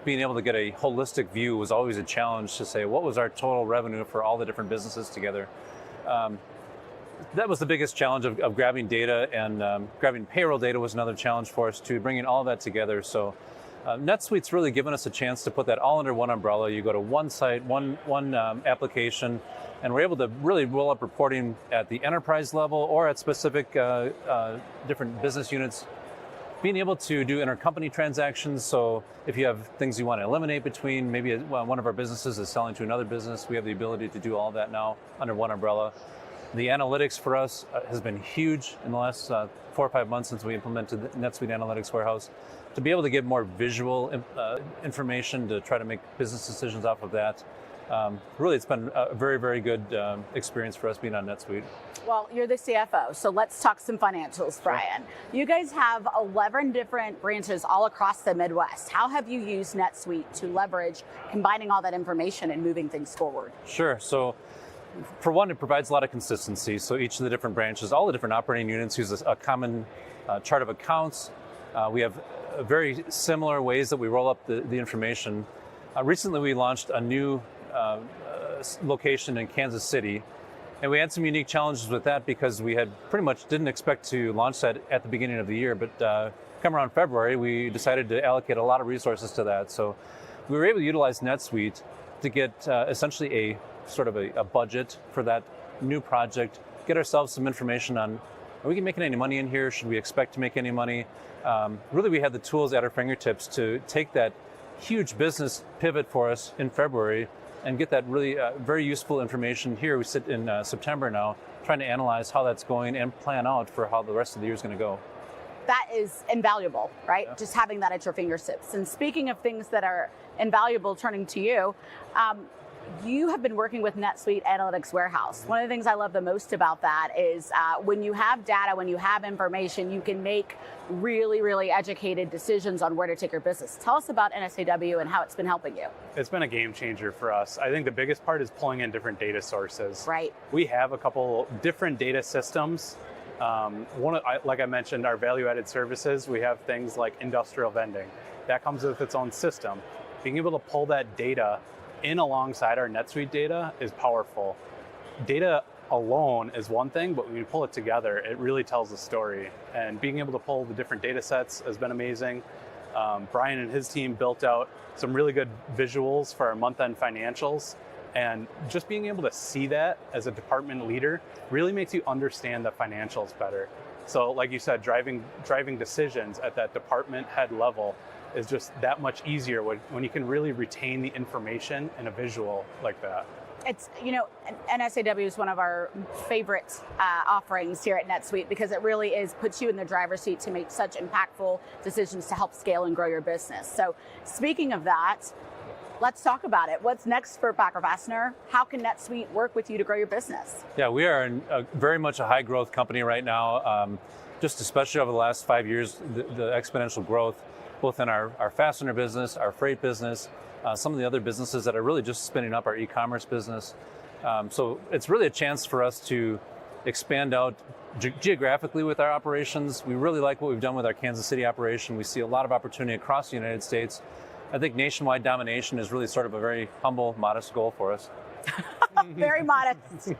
Being able to get a holistic view was always a challenge to say, what was our total revenue for all the different businesses together? that was the biggest challenge of grabbing data, and grabbing payroll data was another challenge for us too, bringing all that together. So NetSuite's really given us a chance to put that all under one umbrella. You go to one site, one application, and we're able to really roll up reporting at the enterprise level or at specific different business units. Being able to do intercompany transactions, so if you have things you want to eliminate between, maybe one of our businesses is selling to another business, we have the ability to do all that now under one umbrella. The analytics for us has been huge in the last 4 or 5 months since we implemented the NetSuite Analytics Warehouse. To be able to get more visual information to try to make business decisions off of that. Really, it's been a very, very good experience for us being on NetSuite. Well, you're the CFO, so let's talk some financials, Brian. You guys have 11 different branches all across the Midwest. How have you used NetSuite to leverage combining all that information and moving things forward? Sure. So, for one, it provides a lot of consistency. So each of the different branches, all the different operating units use a common chart of accounts. We have very similar ways that we roll up the information. Recently, we launched a new location in Kansas City, and we had some unique challenges with that because we had pretty much didn't expect to launch that at the beginning of the year, but come around February, we decided to allocate a lot of resources to that. So we were able to utilize NetSuite to get essentially a sort of a budget for that new project, get ourselves some information on, are we making any money in here? Should we expect to make any money? Really, we had the tools at our fingertips to take that huge business pivot for us in February and get that really very useful information here. We sit in September now, trying to analyze how that's going and plan out for how the rest of the year is going to go. That is invaluable, right? Yeah. Just having that at your fingertips. And speaking of things that are invaluable, turning to you, you have been working with NetSuite Analytics Warehouse. One of the things I love the most about that is when you have data, when you have information, you can make really, really educated decisions on where to take your business. Tell us about NSAW and how it's been helping you. It's been a game changer for us. I think the biggest part is pulling in different data sources. Right. We have a couple different data systems. Like I mentioned, our value-added services, we have things like industrial vending. That comes with its own system. Being able to pull that data in alongside our NetSuite data is powerful. Data alone is one thing, but when you pull it together, it really tells a story. And being able to pull the different data sets has been amazing. Brian and his team built out some really good visuals for our month-end financials. And just being able to see that as a department leader really makes you understand the financials better. So like you said, driving decisions at that department head level is just that much easier when you can really retain the information in a visual like that. It's, NSAW is one of our favorite offerings here at NetSuite because it really puts you in the driver's seat to make such impactful decisions to help scale and grow your business. So speaking of that, let's talk about it. What's next for Packer Fastener? How can NetSuite work with you to grow your business? Yeah, we are very much a high growth company right now. Just especially over the last 5 years, the exponential growth, both in our Fastener business, our freight business, some of the other businesses that are really just spinning up our e-commerce business. So it's really a chance for us to expand out geographically with our operations. We really like what we've done with our Kansas City operation. We see a lot of opportunity across the United States. I think nationwide domination is really sort of a very humble, modest goal for us. Very modest.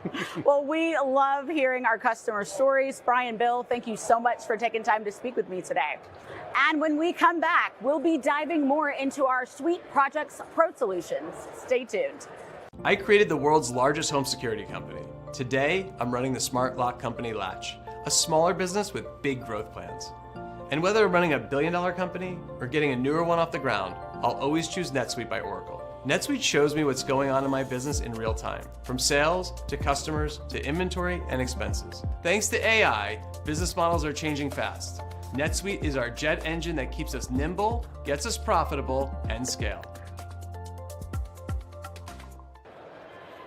Well, we love hearing our customer stories. Brian, Bill, thank you so much for taking time to speak with me today. And when we come back, we'll be diving more into our SuiteProjects Pro solutions. Stay tuned. I created the world's largest home security company. Today, I'm running the smart lock company Latch, a smaller business with big growth plans. And whether I'm running a billion-dollar company or getting a newer one off the ground, I'll always choose NetSuite by Oracle. NetSuite shows me what's going on in my business in real time, from sales to customers to inventory and expenses. Thanks to AI, business models are changing fast. NetSuite is our jet engine that keeps us nimble, gets us profitable, and scale.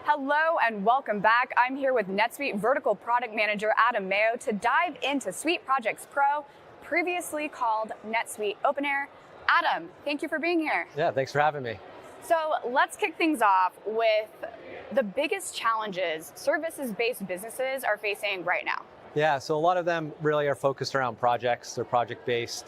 Hello and welcome back. I'm here with NetSuite Vertical Product Manager Adam Mayo to dive into SuiteProjects Pro, previously called NetSuite Open Air. Adam, thank you for being here. Yeah, thanks for having me. So let's kick things off with the biggest challenges services-based businesses are facing right now. Yeah, so a lot of them really are focused around projects. They're project-based,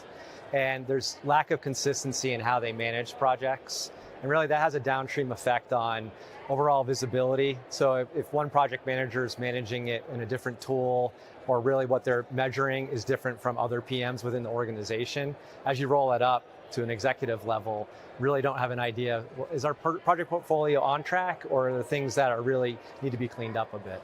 and there's lack of consistency in how they manage projects. And really that has a downstream effect on overall visibility. So if one project manager is managing it in a different tool, or really what they're measuring is different from other PMs within the organization, as you roll it up to an executive level, really don't have an idea, is our project portfolio on track, or are there things that are really need to be cleaned up a bit?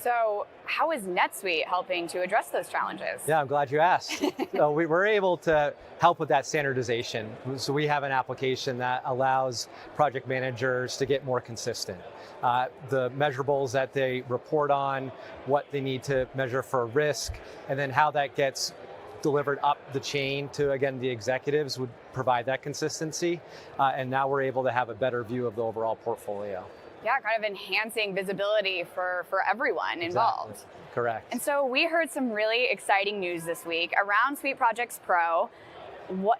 So how is NetSuite helping to address those challenges? Yeah, I'm glad you asked. So we were able to help with that standardization. So we have an application that allows project managers to get more consistent. The measurables that they report on, what they need to measure for risk, and then how that gets delivered up the chain to, again, the executives would provide that consistency. And now we're able to have a better view of the overall portfolio. Yeah, kind of enhancing visibility for everyone involved. Exactly. Correct. And so we heard some really exciting news this week around SuiteProjects Pro.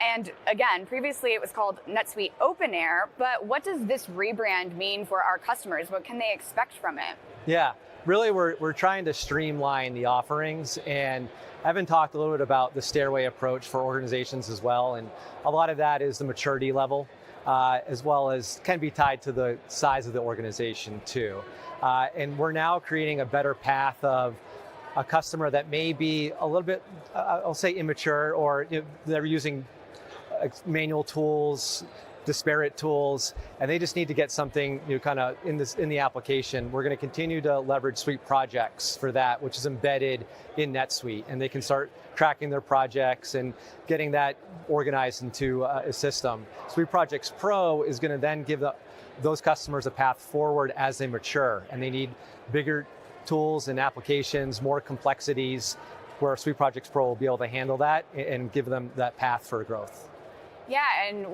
And again, previously it was called NetSuite Open Air, but what does this rebrand mean for our customers? What can they expect from it? Yeah, really we're trying to streamline the offerings, and Evan talked a little bit about the stairway approach for organizations as well, and a lot of that is the maturity level. As well as can be tied to the size of the organization too. And we're now creating a better path of a customer that may be a little bit, I'll say immature, or they're using manual tools, disparate tools, and they just need to get something kind of in the application. We're going to continue to leverage SuiteProjects for that, which is embedded in NetSuite, and they can start tracking their projects and getting that organized into a system. SuiteProjects Pro is going to then give those customers a path forward as they mature, and they need bigger tools and applications, more complexities, where SuiteProjects Pro will be able to handle that and give them that path for growth. Yeah, and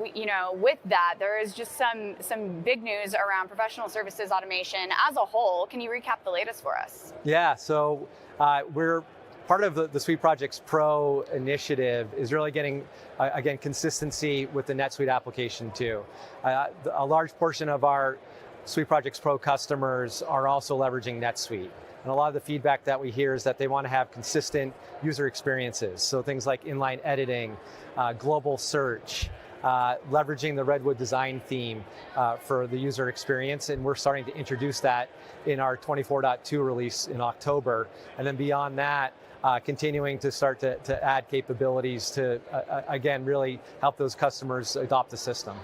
with that, there is just some big news around professional services automation as a whole. Can you recap the latest for us? Yeah, so we're part of the SuiteProjects Pro initiative is really getting, again, consistency with the NetSuite application too. A large portion of our SuiteProjects Pro customers are also leveraging NetSuite. And a lot of the feedback that we hear is that they want to have consistent user experiences. So things like inline editing, global search, leveraging the Redwood design theme for the user experience. And we're starting to introduce that in our 24.2 release in October. And then beyond that, continuing to start to add capabilities to, again, really help those customers adopt the system.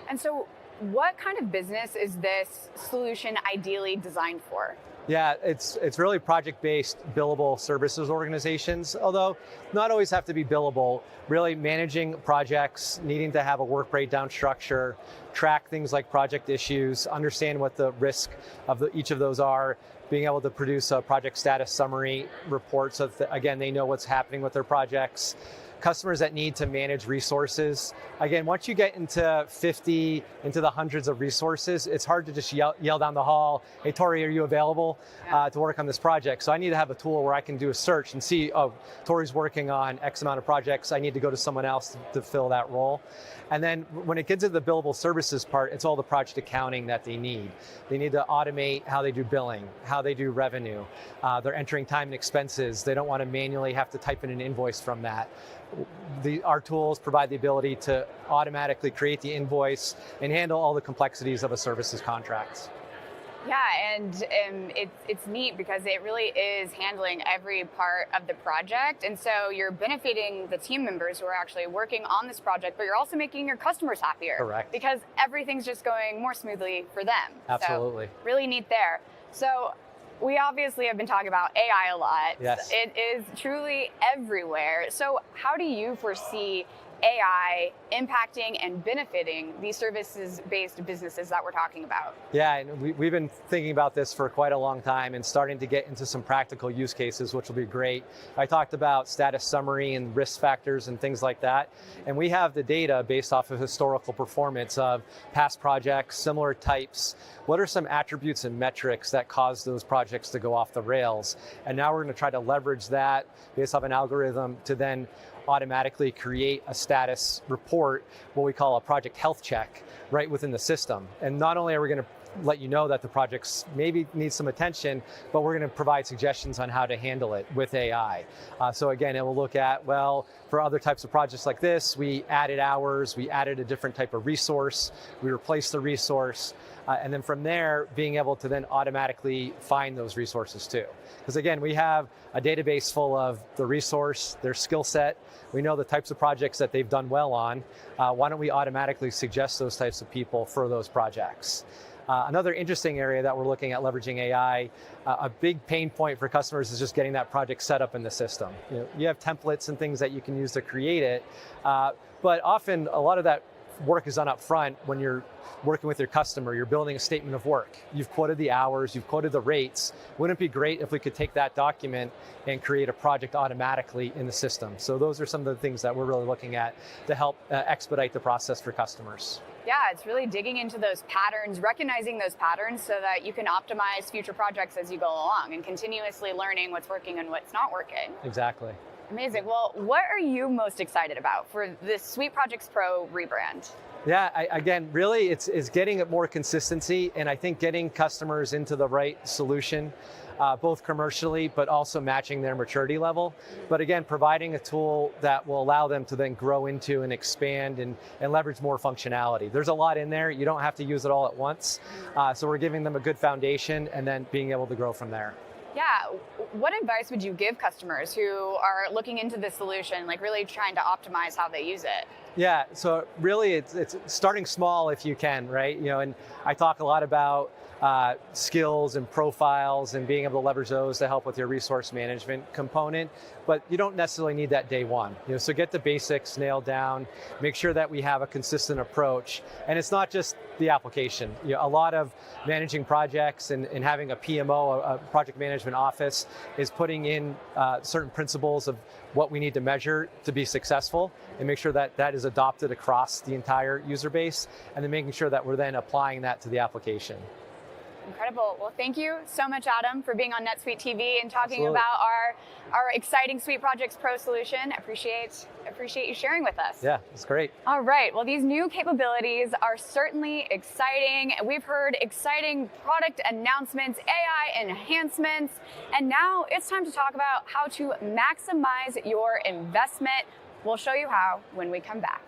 And so what kind of business is this solution ideally designed for? Yeah, it's really project-based billable services organizations, although not always have to be billable. Really managing projects, needing to have a work breakdown structure, track things like project issues, understand what the risk of each of those are, being able to produce a project status summary report so that, again, they know what's happening with their projects. Customers that need to manage resources. Again, once you get into 50, into the hundreds of resources, it's hard to just yell down the hall, hey, Tori, are you available to work on this project? So I need to have a tool where I can do a search and see, oh, Tori's working on X amount of projects. I need to go to someone else to fill that role. And then when it gets to the billable services part, it's all the project accounting that they need. They need to automate how they do billing, how they do revenue. They're entering time and expenses. They don't want to manually have to type in an invoice from that. Our tools provide the ability to automatically create the invoice and handle all the complexities of a services contract. Yeah, and it's neat because it really is handling every part of the project. And so you're benefiting the team members who are actually working on this project, but you're also making your customers happier. Correct. Because everything's just going more smoothly for them. Absolutely. So really neat there. So we obviously have been talking about AI a lot. Yes. It is truly everywhere. So how do you foresee AI impacting and benefiting these services-based businesses that we're talking about? Yeah, and we've been thinking about this for quite a long time and starting to get into some practical use cases, which will be great. I talked about status summary and risk factors and things like that. And we have the data based off of historical performance of past projects, similar types. What are some attributes and metrics that cause those projects to go off the rails? And now we're going to try to leverage that based off an algorithm to then automatically create a status report, what we call a project health check, right within the system. And not only are we going to let you know that the projects maybe need some attention, but we're going to provide suggestions on how to handle it with AI. So again, it will look at, well, for other types of projects like this, we added hours, we added a different type of resource, we replaced the resource, and then from there, being able to then automatically find those resources too. Because again, we have a database full of the resource, their skill set, we know the types of projects that they've done well on. Why don't we automatically suggest those types of people for those projects? Another interesting area that we're looking at leveraging AI, a big pain point for customers is just getting that project set up in the system. You have templates and things that you can use to create it, but often a lot of that work is done up front when you're working with your customer. You're building a statement of work. You've quoted the hours, you've quoted the rates. Wouldn't it be great if we could take that document and create a project automatically in the system? So those are some of the things that we're really looking at to help expedite the process for customers. Yeah, it's really digging into those patterns, recognizing those patterns so that you can optimize future projects as you go along and continuously learning what's working and what's not working. Exactly. Amazing. Well, what are you most excited about for this SuiteProjects Pro rebrand? Yeah, again, really it's getting more consistency, and I think getting customers into the right solution, both commercially, but also matching their maturity level. But again, providing a tool that will allow them to then grow into and expand and leverage more functionality. There's a lot in there. You don't have to use it all at once. So we're giving them a good foundation and then being able to grow from there. Yeah, what advice would you give customers who are looking into this solution, like really trying to optimize how they use it? Yeah, so really it's starting small if you can, right? And I talk a lot about skills and profiles and being able to leverage those to help with your resource management component, but you don't necessarily need that day one. So get the basics nailed down, make sure that we have a consistent approach, and it's not just the application. A lot of managing projects and having a PMO, a project management office, is putting in certain principles of what we need to measure to be successful and make sure that that is adopted across the entire user base, and then making sure that we're then applying that to the application. Incredible. Well, thank you so much, Adam, for being on NetSuite TV and talking Absolutely. about our exciting SuiteProjects Pro solution. Appreciate you sharing with us. Yeah, it's great. All right. Well, these new capabilities are certainly exciting. We've heard exciting product announcements, AI enhancements, and now it's time to talk about how to maximize your investment. We'll show you how when we come back.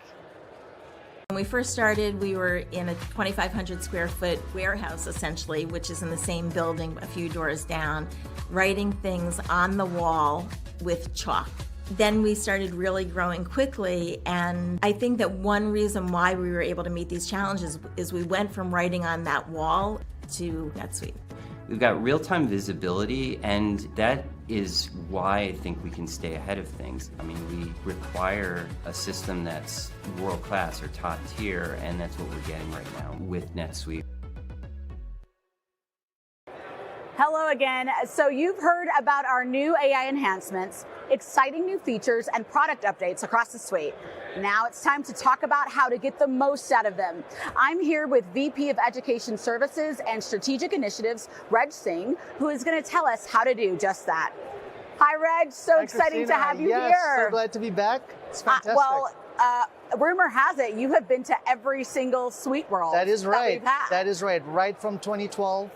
When we first started, we were in a 2,500 square foot warehouse, essentially, which is in the same building a few doors down, writing things on the wall with chalk. Then we started really growing quickly, and I think that one reason why we were able to meet these challenges is we went from writing on that wall to NetSuite. We've got real-time visibility, and that is why I think we can stay ahead of things. I mean, we require a system that's world-class or top tier, and that's what we're getting right now with NetSuite. Hello again. So you've heard about our new AI enhancements, exciting new features, and product updates across the suite. Now it's time to talk about how to get the most out of them. I'm here with VP of Education Services and Strategic Initiatives, Singh, who is going to tell us how to do just that. Hi, Reg. So Hi, exciting Christina. to have you yes, here. So glad to be back. It's fantastic. Rumor has it you have been to every single SuiteWorld. That is right. We've had. That is right. Right from 2012,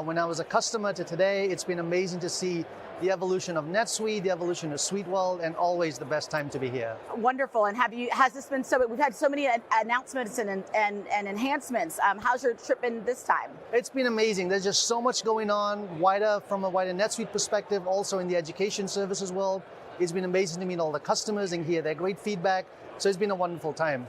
when I was a customer, to today, it's been amazing to see the evolution of NetSuite, the evolution of SuiteWorld, and always the best time to be here. Wonderful. And has this been we've had so many announcements and enhancements. How's your trip been this time? It's been amazing. There's just so much going on, from a wider NetSuite perspective, also in the education services world. It's been amazing to meet all the customers and hear their great feedback. So it's been a wonderful time.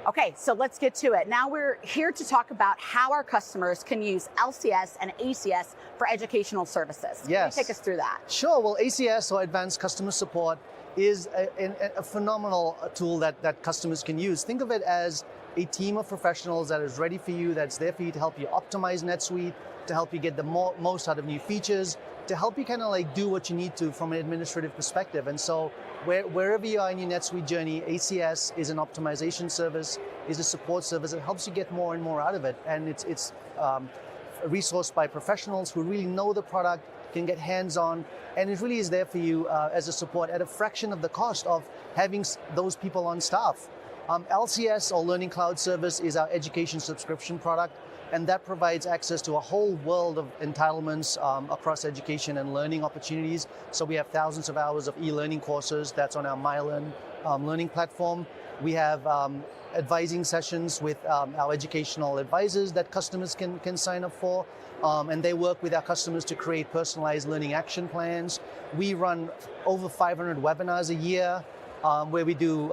Okay, so let's get to it. Now we're here to talk about how our customers can use LCS and ACS for educational services. Yes. Can you take us through that? Sure. Well, ACS, or Advanced Customer Support, is a phenomenal tool that customers can use. Think of it as a team of professionals that is ready for you, that's there for you to help you optimize NetSuite, to help you get the most out of new features, to help you kind of like do what you need to from an administrative perspective. And so wherever you are in your NetSuite journey, ACS is an optimization service, is a support service that helps you get more and more out of it. And it's resourced by professionals who really know the product, can get hands-on, and it really is there for you as a support at a fraction of the cost of having those people on staff. LCS, or Learning Cloud Service, is our education subscription product. and that provides access to a whole world of entitlements across education and learning opportunities. So we have thousands of hours of e-learning courses that's on our Mylearn learning platform. We have advising sessions with our educational advisors that customers can sign up for, and they work with our customers to create personalized learning action plans. We run over 500 webinars a year where we do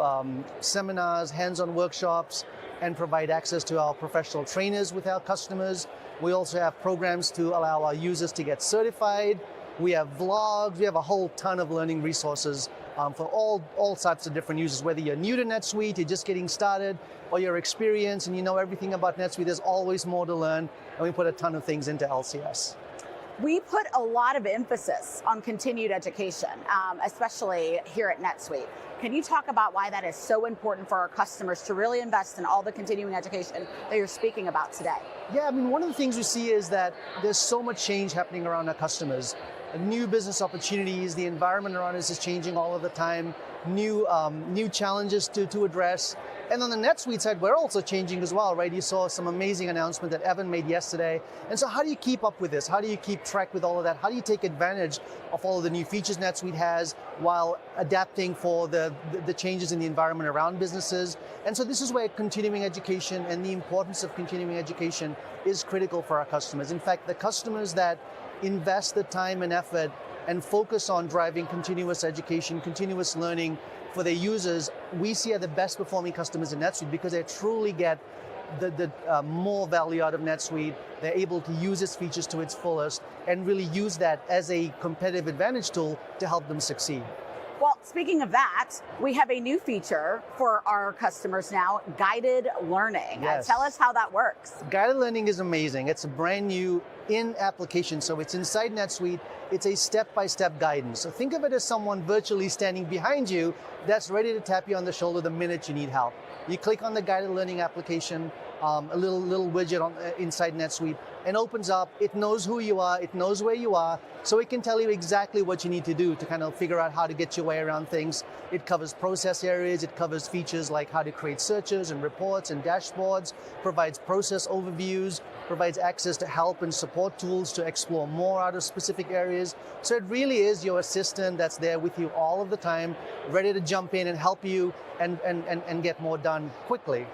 seminars, hands-on workshops, and provide access to our professional trainers with our customers. We also have programs to allow our users to get certified. We have vlogs. We have a whole ton of learning resources for all types of different users. Whether you're new to NetSuite, you're just getting started, or you're experienced and you know everything about NetSuite, there's always more to learn, and we put a ton of things into LCS. We put a lot of emphasis on continued education, especially here at NetSuite. Can you talk about why that is so important for our customers to really invest in all the continuing education that you're speaking about today? Yeah, I mean, one of the things we see is that there's so much change happening around our customers. New business opportunities, the environment around us is changing all of the time, new challenges to address. And on the NetSuite side, we're also changing as well, right? You saw some amazing announcement that Evan made yesterday. And so how do you keep up with this? How do you keep track with all of that? How do you take advantage of all of the new features NetSuite has while adapting for the changes in the environment around businesses? And so this is where continuing education and the importance of continuing education is critical for our customers. In fact, the customers that invest the time and effort and focus on driving continuous education, continuous learning for their users, we see are the best performing customers in NetSuite because they truly get the more value out of NetSuite. They're able to use its features to its fullest and really use that as a competitive advantage tool to help them succeed. Well, speaking of that, we have a new feature for our customers now, guided learning. Yes. Tell us how that works. Guided learning is amazing. It's a brand new in-application, so it's inside NetSuite. It's a step-by-step guidance. So think of it as someone virtually standing behind you that's ready to tap you on the shoulder the minute you need help. You click on the guided learning application, a little widget inside NetSuite, and opens up. It knows who you are, it knows where you are, so it can tell you exactly what you need to do to kind of figure out how to get your way around things. It covers process areas, it covers features like how to create searches and reports and dashboards, provides process overviews, provides access to help and support tools to explore more out of specific areas. So it really is your assistant that's there with you all of the time, ready to jump in and help you and get more done quickly.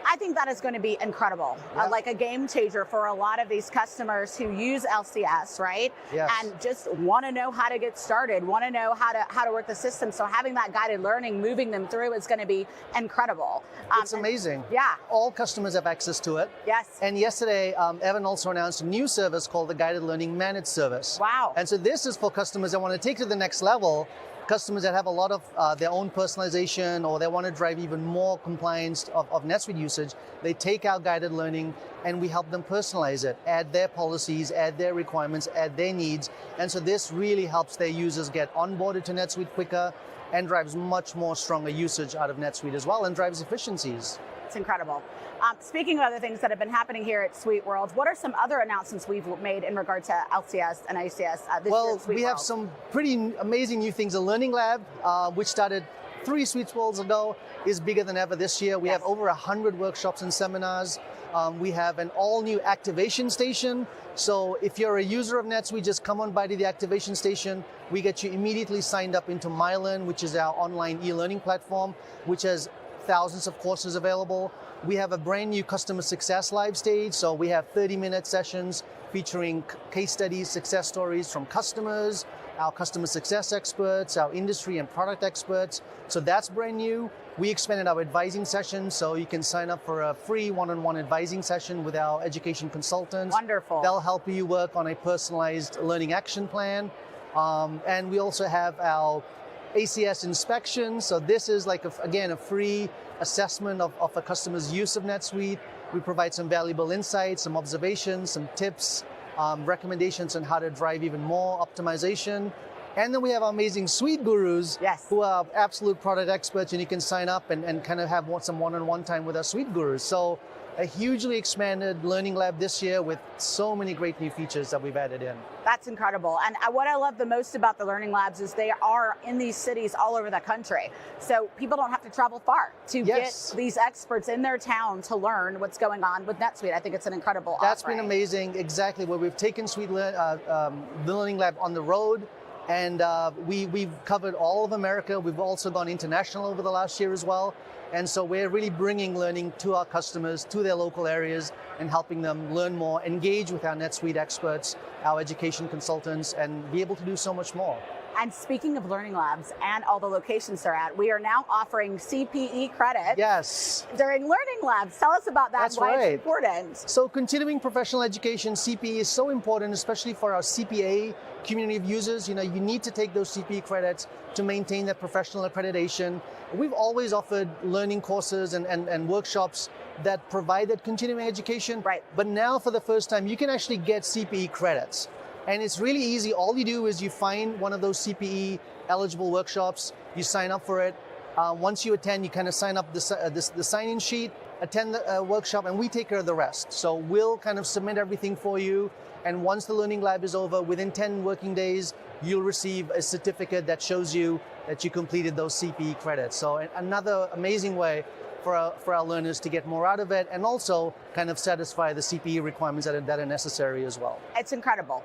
I think that is going to be incredible, like a game changer for a lot of these customers who use LCS, right? Yes. And just want to know how to get started, want to know how to work the system. So having that guided learning, moving them through is going to be incredible. It's amazing. Yeah. All customers have access to it. Yes. And yesterday, Evan also announced a new service called the Guided Learning Managed Service. Wow. And so this is for customers that want to take to the next level, customers that have a lot of their own personalization, or they want to drive even more compliance of NetSuite usage. They take our guided learning and we help them personalize it, add their policies, add their requirements, add their needs. And so this really helps their users get onboarded to NetSuite quicker and drives much more stronger usage out of NetSuite as well and drives efficiencies. It's incredible. Speaking of other things that have been happening here at SuiteWorld, what are some other announcements we've made in regard to LCS and ACS this year at SuiteWorld? We have some pretty amazing new things. The Learning Lab, which started 3 SuiteWorlds ago, is bigger than ever this year. We have over 100 workshops and seminars. We have an all-new activation station. So if you're a user of NetSuite, just come on by to the activation station. We get you immediately signed up into Mylearn, which is our online e-learning platform, which has thousands of courses available. We have a brand new customer success live stage. So we have 30-minute sessions featuring case studies, success stories from customers, our customer success experts, our industry and product experts. So that's brand new. We expanded our advising session, so you can sign up for a free one-on-one advising session with our education consultants. Wonderful. They'll help you work on a personalized learning action plan. And we also have our ACS inspection. So this is like, again, a free assessment of a customer's use of NetSuite. We provide some valuable insights, some observations, some tips, recommendations on how to drive even more optimization. And then we have our amazing Suite gurus who are absolute product experts, and you can sign up and kind of have some one-on-one time with our Suite gurus. So a hugely expanded learning lab this year with so many great new features that we've added in. That's incredible. And what I love the most about the learning labs is they are in these cities all over the country. So people don't have to travel far to get these experts in their town to learn what's going on with NetSuite. I think it's an incredible That's offering. been amazing, exactly, where we've taken the Learning Lab on the road, and we've covered all of America. We've also gone international over the last year as well. And so we're really bringing learning to our customers, to their local areas, and helping them learn more, engage with our NetSuite experts, our education consultants, and be able to do so much more. And speaking of learning labs and all the locations they're at, we are now offering CPE credit. Yes. During learning labs. Tell us about that. That's why right. It's important. So continuing professional education, CPE, is so important, especially for our CPA community of users. You know, you need to take those CPE credits to maintain that professional accreditation. We've always offered learning courses and workshops that provide that continuing education. Right. But now for the first time, you can actually get CPE credits. And it's really easy. All you do is you find one of those CPE eligible workshops, you sign up for it. Once you attend, you kind of sign up the sign-in sheet, attend the workshop, and we take care of the rest. So we'll kind of submit everything for you. And once the Learning Lab is over, within 10 working days, you'll receive a certificate that shows you that you completed those CPE credits. So another amazing way for our learners to get more out of it, and also kind of satisfy the CPE requirements that are necessary as well. It's incredible.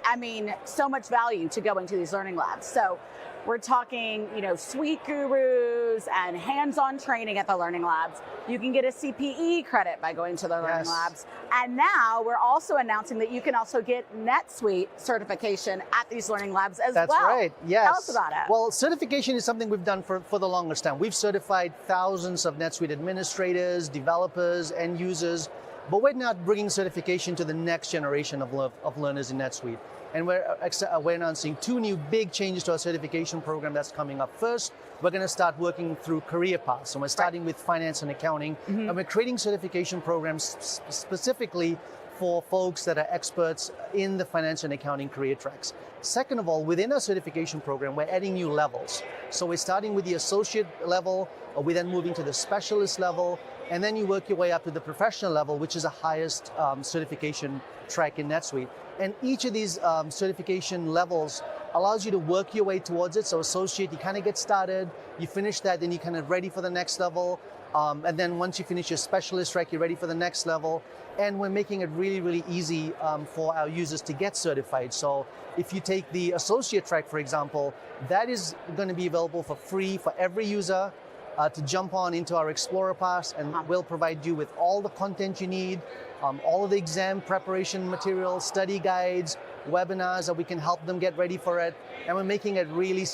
I mean, so much value to going to these learning labs. So we're talking, you know, suite gurus and hands-on training at the learning labs. You can get a CPE credit by going to the learning labs. And now we're also announcing that you can also get NetSuite certification at these learning labs as well. That's right, yes. Tell us about it. Well, certification is something we've done for the longest time. We've certified thousands of NetSuite administrators, developers, end users, but we're now bringing certification to the next generation of learners in NetSuite. And we're announcing two new big changes to our certification program that's coming up. First, we're going to start working through career paths. And we're starting with finance and accounting. And we're creating certification programs specifically for folks that are experts in the finance and accounting career tracks. Second of all, within our certification program, we're adding new levels. So we're starting with the associate level, we're then moving to the specialist level, and then you work your way up to the professional level, which is the highest certification track in NetSuite. And each of these certification levels allows you to work your way towards it. So associate, you kind of get started, you finish that, then you're kind of ready for the next level. And then once you finish your specialist track, you're ready for the next level. And we're making it really, really easy for our users to get certified. So if you take the associate track, for example, that is going to be available for free for every user to jump on into our Explorer Pass, and we'll provide you with all the content you need, all of the exam preparation materials, study guides, webinars that we can help them get ready for it. And we're making it really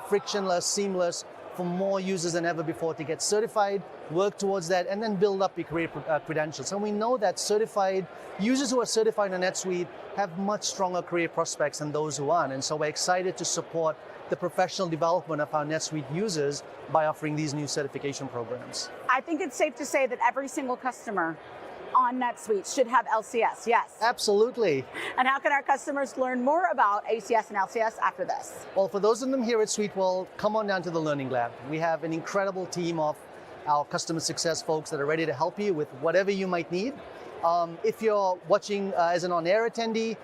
frictionless, seamless for more users than ever before to get certified, work towards that, and then build up your career credentials. And we know that certified users who are certified on NetSuite have much stronger career prospects than those who aren't. And so we're excited to support the professional development of our NetSuite users by offering these new certification programs. I think it's safe to say that every single customer on NetSuite should have LCS, yes? Absolutely. And how can our customers learn more about ACS and LCS after this? Well, for those of them here at SuiteWorld, come on down to the Learning Lab. We have an incredible team of our customer success folks that are ready to help you with whatever you might need. If you're watching as an on-air attendee,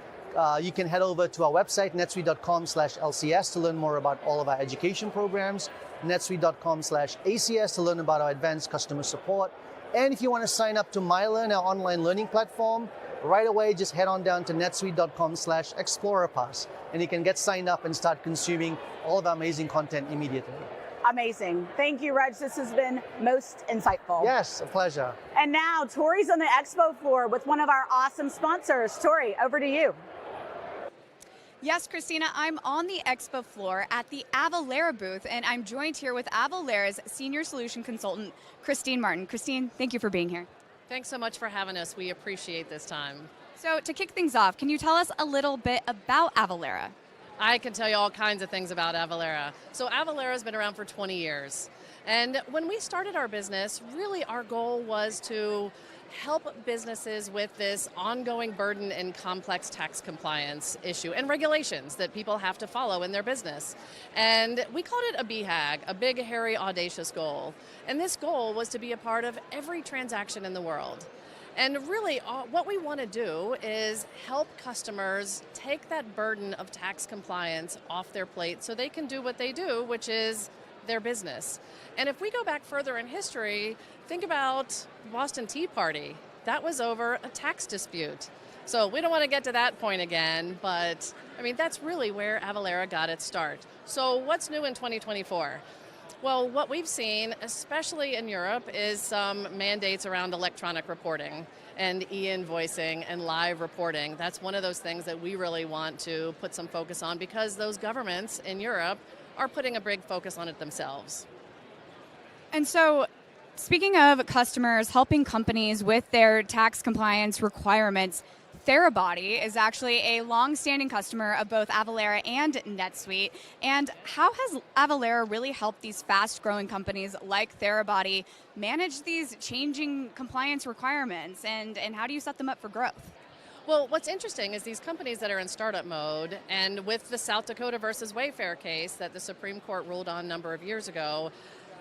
you can head over to our website, netsuite.com/LCS, to learn more about all of our education programs, netsuite.com/ACS to learn about our advanced customer support. And if you want to sign up to MyLearn, our online learning platform, right away, just head on down to netsuite.com/ExplorerPass, and you can get signed up and start consuming all of our amazing content immediately. Amazing. Thank you, Reg. This has been most insightful. Yes, a pleasure. And now, Tori's on the Expo floor with one of our awesome sponsors. Tori, over to you. Yes, Christina, I'm on the Expo floor at the Avalara booth, and I'm joined here with Avalara's Senior Solution Consultant, Christine Martin. Christine, thank you for being here. Thanks so much for having us. We appreciate this time. So to kick things off, can you tell us a little bit about Avalara? I can tell you all kinds of things about Avalara. So Avalara has been around for 20 years. And when we started our business, really our goal was to help businesses with this ongoing burden and complex tax compliance issue and regulations that people have to follow in their business. And we called it a BHAG, a big, hairy, audacious goal. And this goal was to be a part of every transaction in the world. And really, what we want to do is help customers take that burden of tax compliance off their plate so they can do what they do, which is their business. And if we go back further in history, think about the Boston Tea Party. That was over a tax dispute. So we don't want to get to that point again, but I mean, that's really where Avalara got its start. So what's new in 2024? Well, what we've seen, especially in Europe, is some mandates around electronic reporting and e-invoicing and live reporting. That's one of those things that we really want to put some focus on because those governments in Europe are putting a big focus on it themselves. And so, speaking of customers helping companies with their tax compliance requirements, Therabody is actually a long-standing customer of both Avalara and NetSuite. And how has Avalara really helped these fast-growing companies like Therabody manage these changing compliance requirements, and how do you set them up for growth? Well, what's interesting is these companies that are in startup mode, and with the South Dakota versus Wayfair case that the Supreme Court ruled on a number of years ago,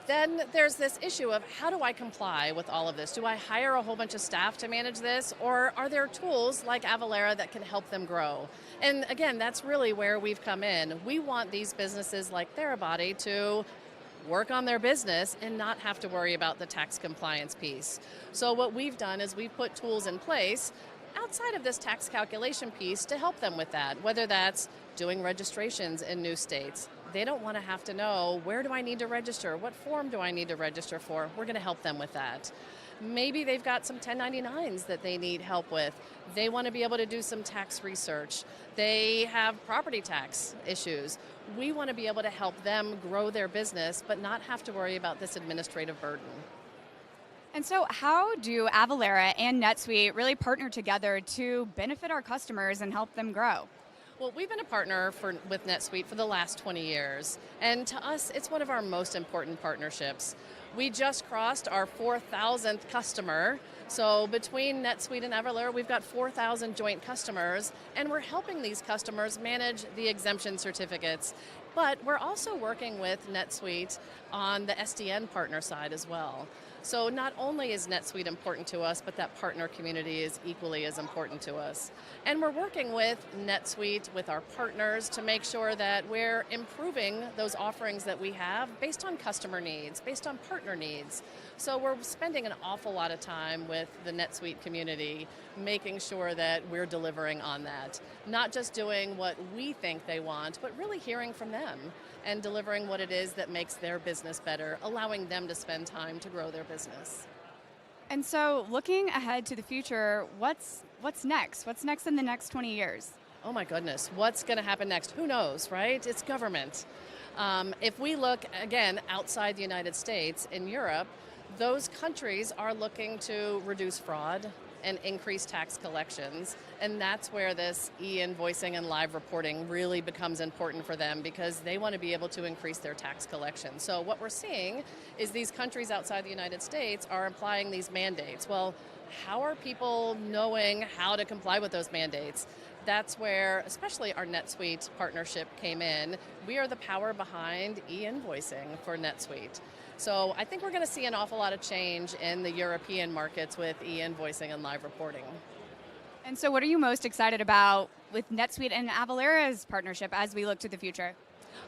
then there's this issue of how do I comply with all of this? Do I hire a whole bunch of staff to manage this, or are there tools like Avalara that can help them grow? And again, that's really where we've come in. We want these businesses like Therabody to work on their business and not have to worry about the tax compliance piece. So what we've done is we've put tools in place outside of this tax calculation piece to help them with that, whether that's doing registrations in new states. They don't want to have to know, where do I need to register? What form do I need to register for? We're going to help them with that. Maybe they've got some 1099s that they need help with. They want to be able to do some tax research. They have property tax issues. We want to be able to help them grow their business, but not have to worry about this administrative burden. And so how do Avalara and NetSuite really partner together to benefit our customers and help them grow? Well, we've been a partner with NetSuite for the last 20 years, and to us, it's one of our most important partnerships. We just crossed our 4,000th customer, so between NetSuite and Avalara, we've got 4,000 joint customers, and we're helping these customers manage the exemption certificates. But we're also working with NetSuite on the SDN partner side as well. So not only is NetSuite important to us, but that partner community is equally as important to us. And we're working with NetSuite, with our partners, to make sure that we're improving those offerings that we have based on customer needs, based on partner needs. So we're spending an awful lot of time with the NetSuite community, making sure that we're delivering on that. Not just doing what we think they want, but really hearing from them and delivering what it is that makes their business better, allowing them to spend time to grow their business. And so looking ahead to the future, what's next? What's next in the next 20 years? Oh my goodness, what's going to happen next? Who knows, right? It's government. If we look, again, outside the United States, in Europe, those countries are looking to reduce fraud and increase tax collections, and that's where this e-invoicing and live reporting really becomes important for them, because they want to be able to increase their tax collection. So what we're seeing is these countries outside the United States are applying these mandates. Well, how are people knowing how to comply with those mandates? That's where, especially our NetSuite partnership came in. We are the power behind e-invoicing for NetSuite. So I think we're going to see an awful lot of change in the European markets with e-invoicing and live reporting. And so what are you most excited about with NetSuite and Avalara's partnership as we look to the future?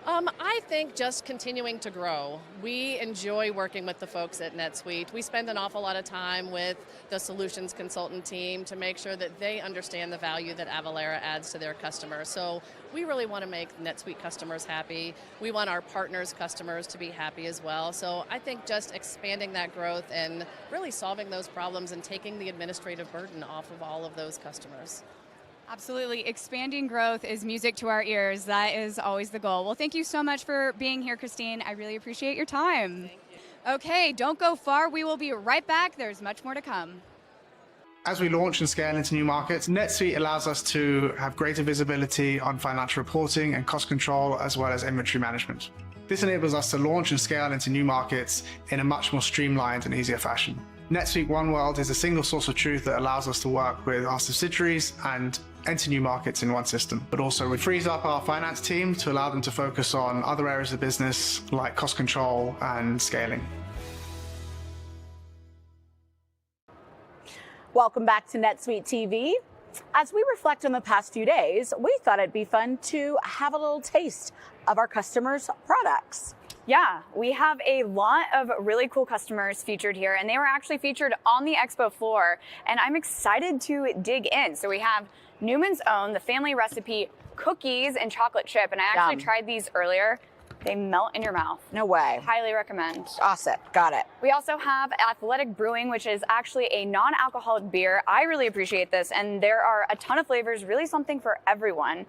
I think just continuing to grow. We enjoy working with the folks at NetSuite. We spend an awful lot of time with the solutions consultant team to make sure that they understand the value that Avalara adds to their customers. So we really want to make NetSuite customers happy. We want our partners' customers to be happy as well. So I think just expanding that growth and really solving those problems and taking the administrative burden off of all of those customers. Absolutely. Expanding growth is music to our ears. That is always the goal. Well, thank you so much for being here, Christine. I really appreciate your time. Thank you. Okay, don't go far. We will be right back. There's much more to come. As we launch and scale into new markets, NetSuite allows us to have greater visibility on financial reporting and cost control, as well as inventory management. This enables us to launch and scale into new markets in a much more streamlined and easier fashion. NetSuite OneWorld is a single source of truth that allows us to work with our subsidiaries and enter new markets in one system, but also it frees up our finance team to allow them to focus on other areas of business like cost control and scaling. Welcome back to NetSuite TV. As we reflect on the past few days, we thought it'd be fun to have a little taste of our customers' products. Yeah, we have a lot of really cool customers featured here, and they were actually featured on the Expo floor, and I'm excited to dig in. So we have Newman's Own, the family recipe cookies and chocolate chip, and I actually tried these earlier. They melt in your mouth. No way. Highly recommend. Awesome. Got it. We also have Athletic Brewing, which is actually a non-alcoholic beer. I really appreciate this, and there are a ton of flavors, really something for everyone.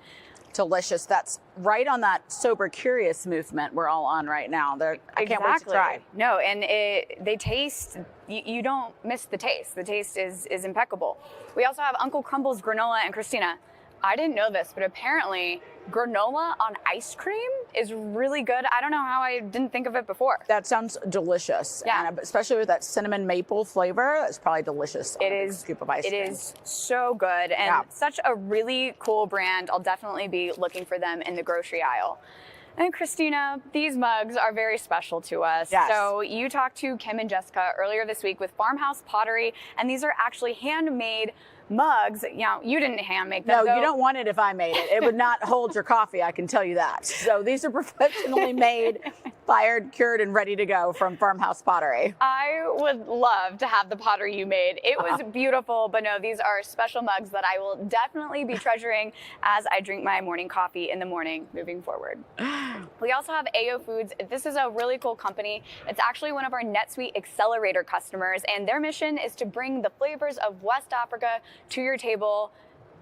Delicious. That's right on that sober curious movement we're all on right now. I can't wait to try. No, and they taste, you don't miss the taste. The taste is impeccable. We also have Uncle Crumble's granola, and Christina, I didn't know this, but apparently granola on ice cream is really good. I don't know how I didn't think of it before. That sounds delicious. Yeah. And especially with that cinnamon maple flavor, it's probably delicious. It is. Scoop of ice cream. It is so good, and such a really cool brand. I'll definitely be looking for them in the grocery aisle. And Christina, these mugs are very special to us. Yes. So you talked to Kim and Jessica earlier this week with Farmhouse Pottery, and these are actually handmade mugs. You know, you didn't hand make them. No, you don't want it if I made it. It would not hold your coffee, I can tell you that. So these are professionally made, fired, cured, and ready to go from Farmhouse Pottery. I would love to have the pottery you made. It was beautiful, but no, these are special mugs that I will definitely be treasuring as I drink my morning coffee in the morning moving forward. We also have AO Foods. This is a really cool company. It's actually one of our NetSuite Accelerator customers, and their mission is to bring the flavors of West Africa to your table.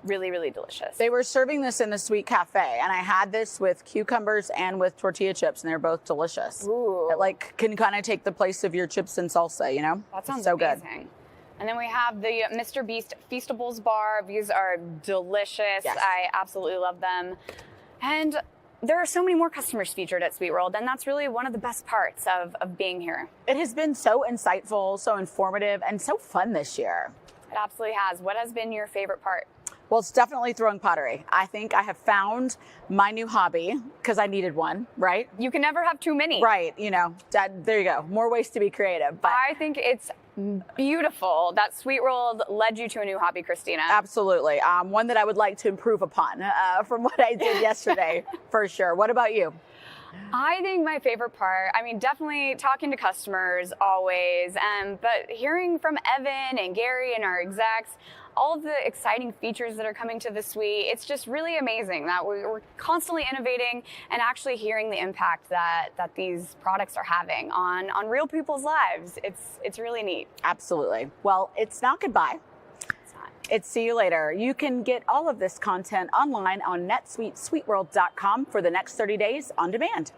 Really, really delicious. They were serving this in the Sweet Cafe, and I had this with cucumbers and with tortilla chips, and they're both delicious. Ooh. It like can kind of take the place of your chips and salsa, you know? That sounds so amazing. good. And then we have the Mr. Beast Feastables bar. These are delicious. Yes. I absolutely love them. And there are so many more customers featured at SuiteWorld, and that's really one of the best parts of being here. It has been so insightful, so informative, and so fun this year. It absolutely has. What has been your favorite part? Well, it's definitely throwing pottery. I think I have found my new hobby because I needed one, right? You can never have too many. Right, you know, there you go. More ways to be creative. But I think it's beautiful that SuiteWorld led you to a new hobby, Christina. Absolutely. One that I would like to improve upon from what I did yesterday, for sure. What about you? I think my favorite part, I mean, definitely talking to customers always, but hearing from Evan and Gary and our execs, all of the exciting features that are coming to the suite, it's just really amazing that we're constantly innovating and actually hearing the impact that these products are having on real people's lives. It's really neat. Absolutely. Well, it's not goodbye. It's see you later. You can get all of this content online on NetSuiteSuiteWorld.com for the next 30 days on demand.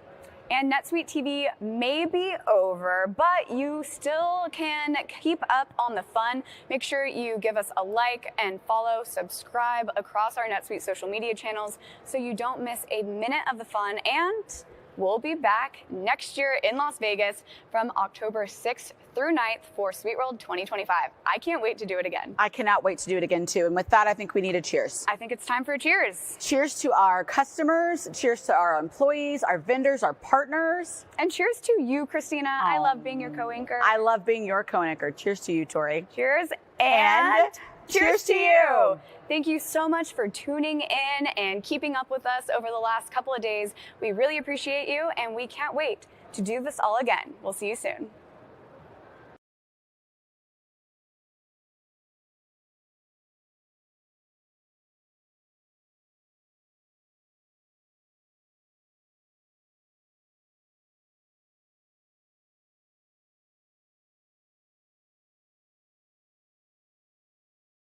And NetSuite TV may be over, but you still can keep up on the fun. Make sure you give us a like and follow, subscribe across our NetSuite social media channels so you don't miss a minute of the fun. And we'll be back next year in Las Vegas from October 6th through 9th for SuiteWorld 2025. I can't wait to do it again. I cannot wait to do it again too. And with that, I think we need a cheers. I think it's time for a cheers. Cheers to our customers. Cheers to our employees, our vendors, our partners. And cheers to you, Christina. I love being your co-anchor. I love being your co-anchor. Cheers to you, Tori. Cheers and cheers to you. Thank you so much for tuning in and keeping up with us over the last couple of days. We really appreciate you, and we can't wait to do this all again. We'll see you soon.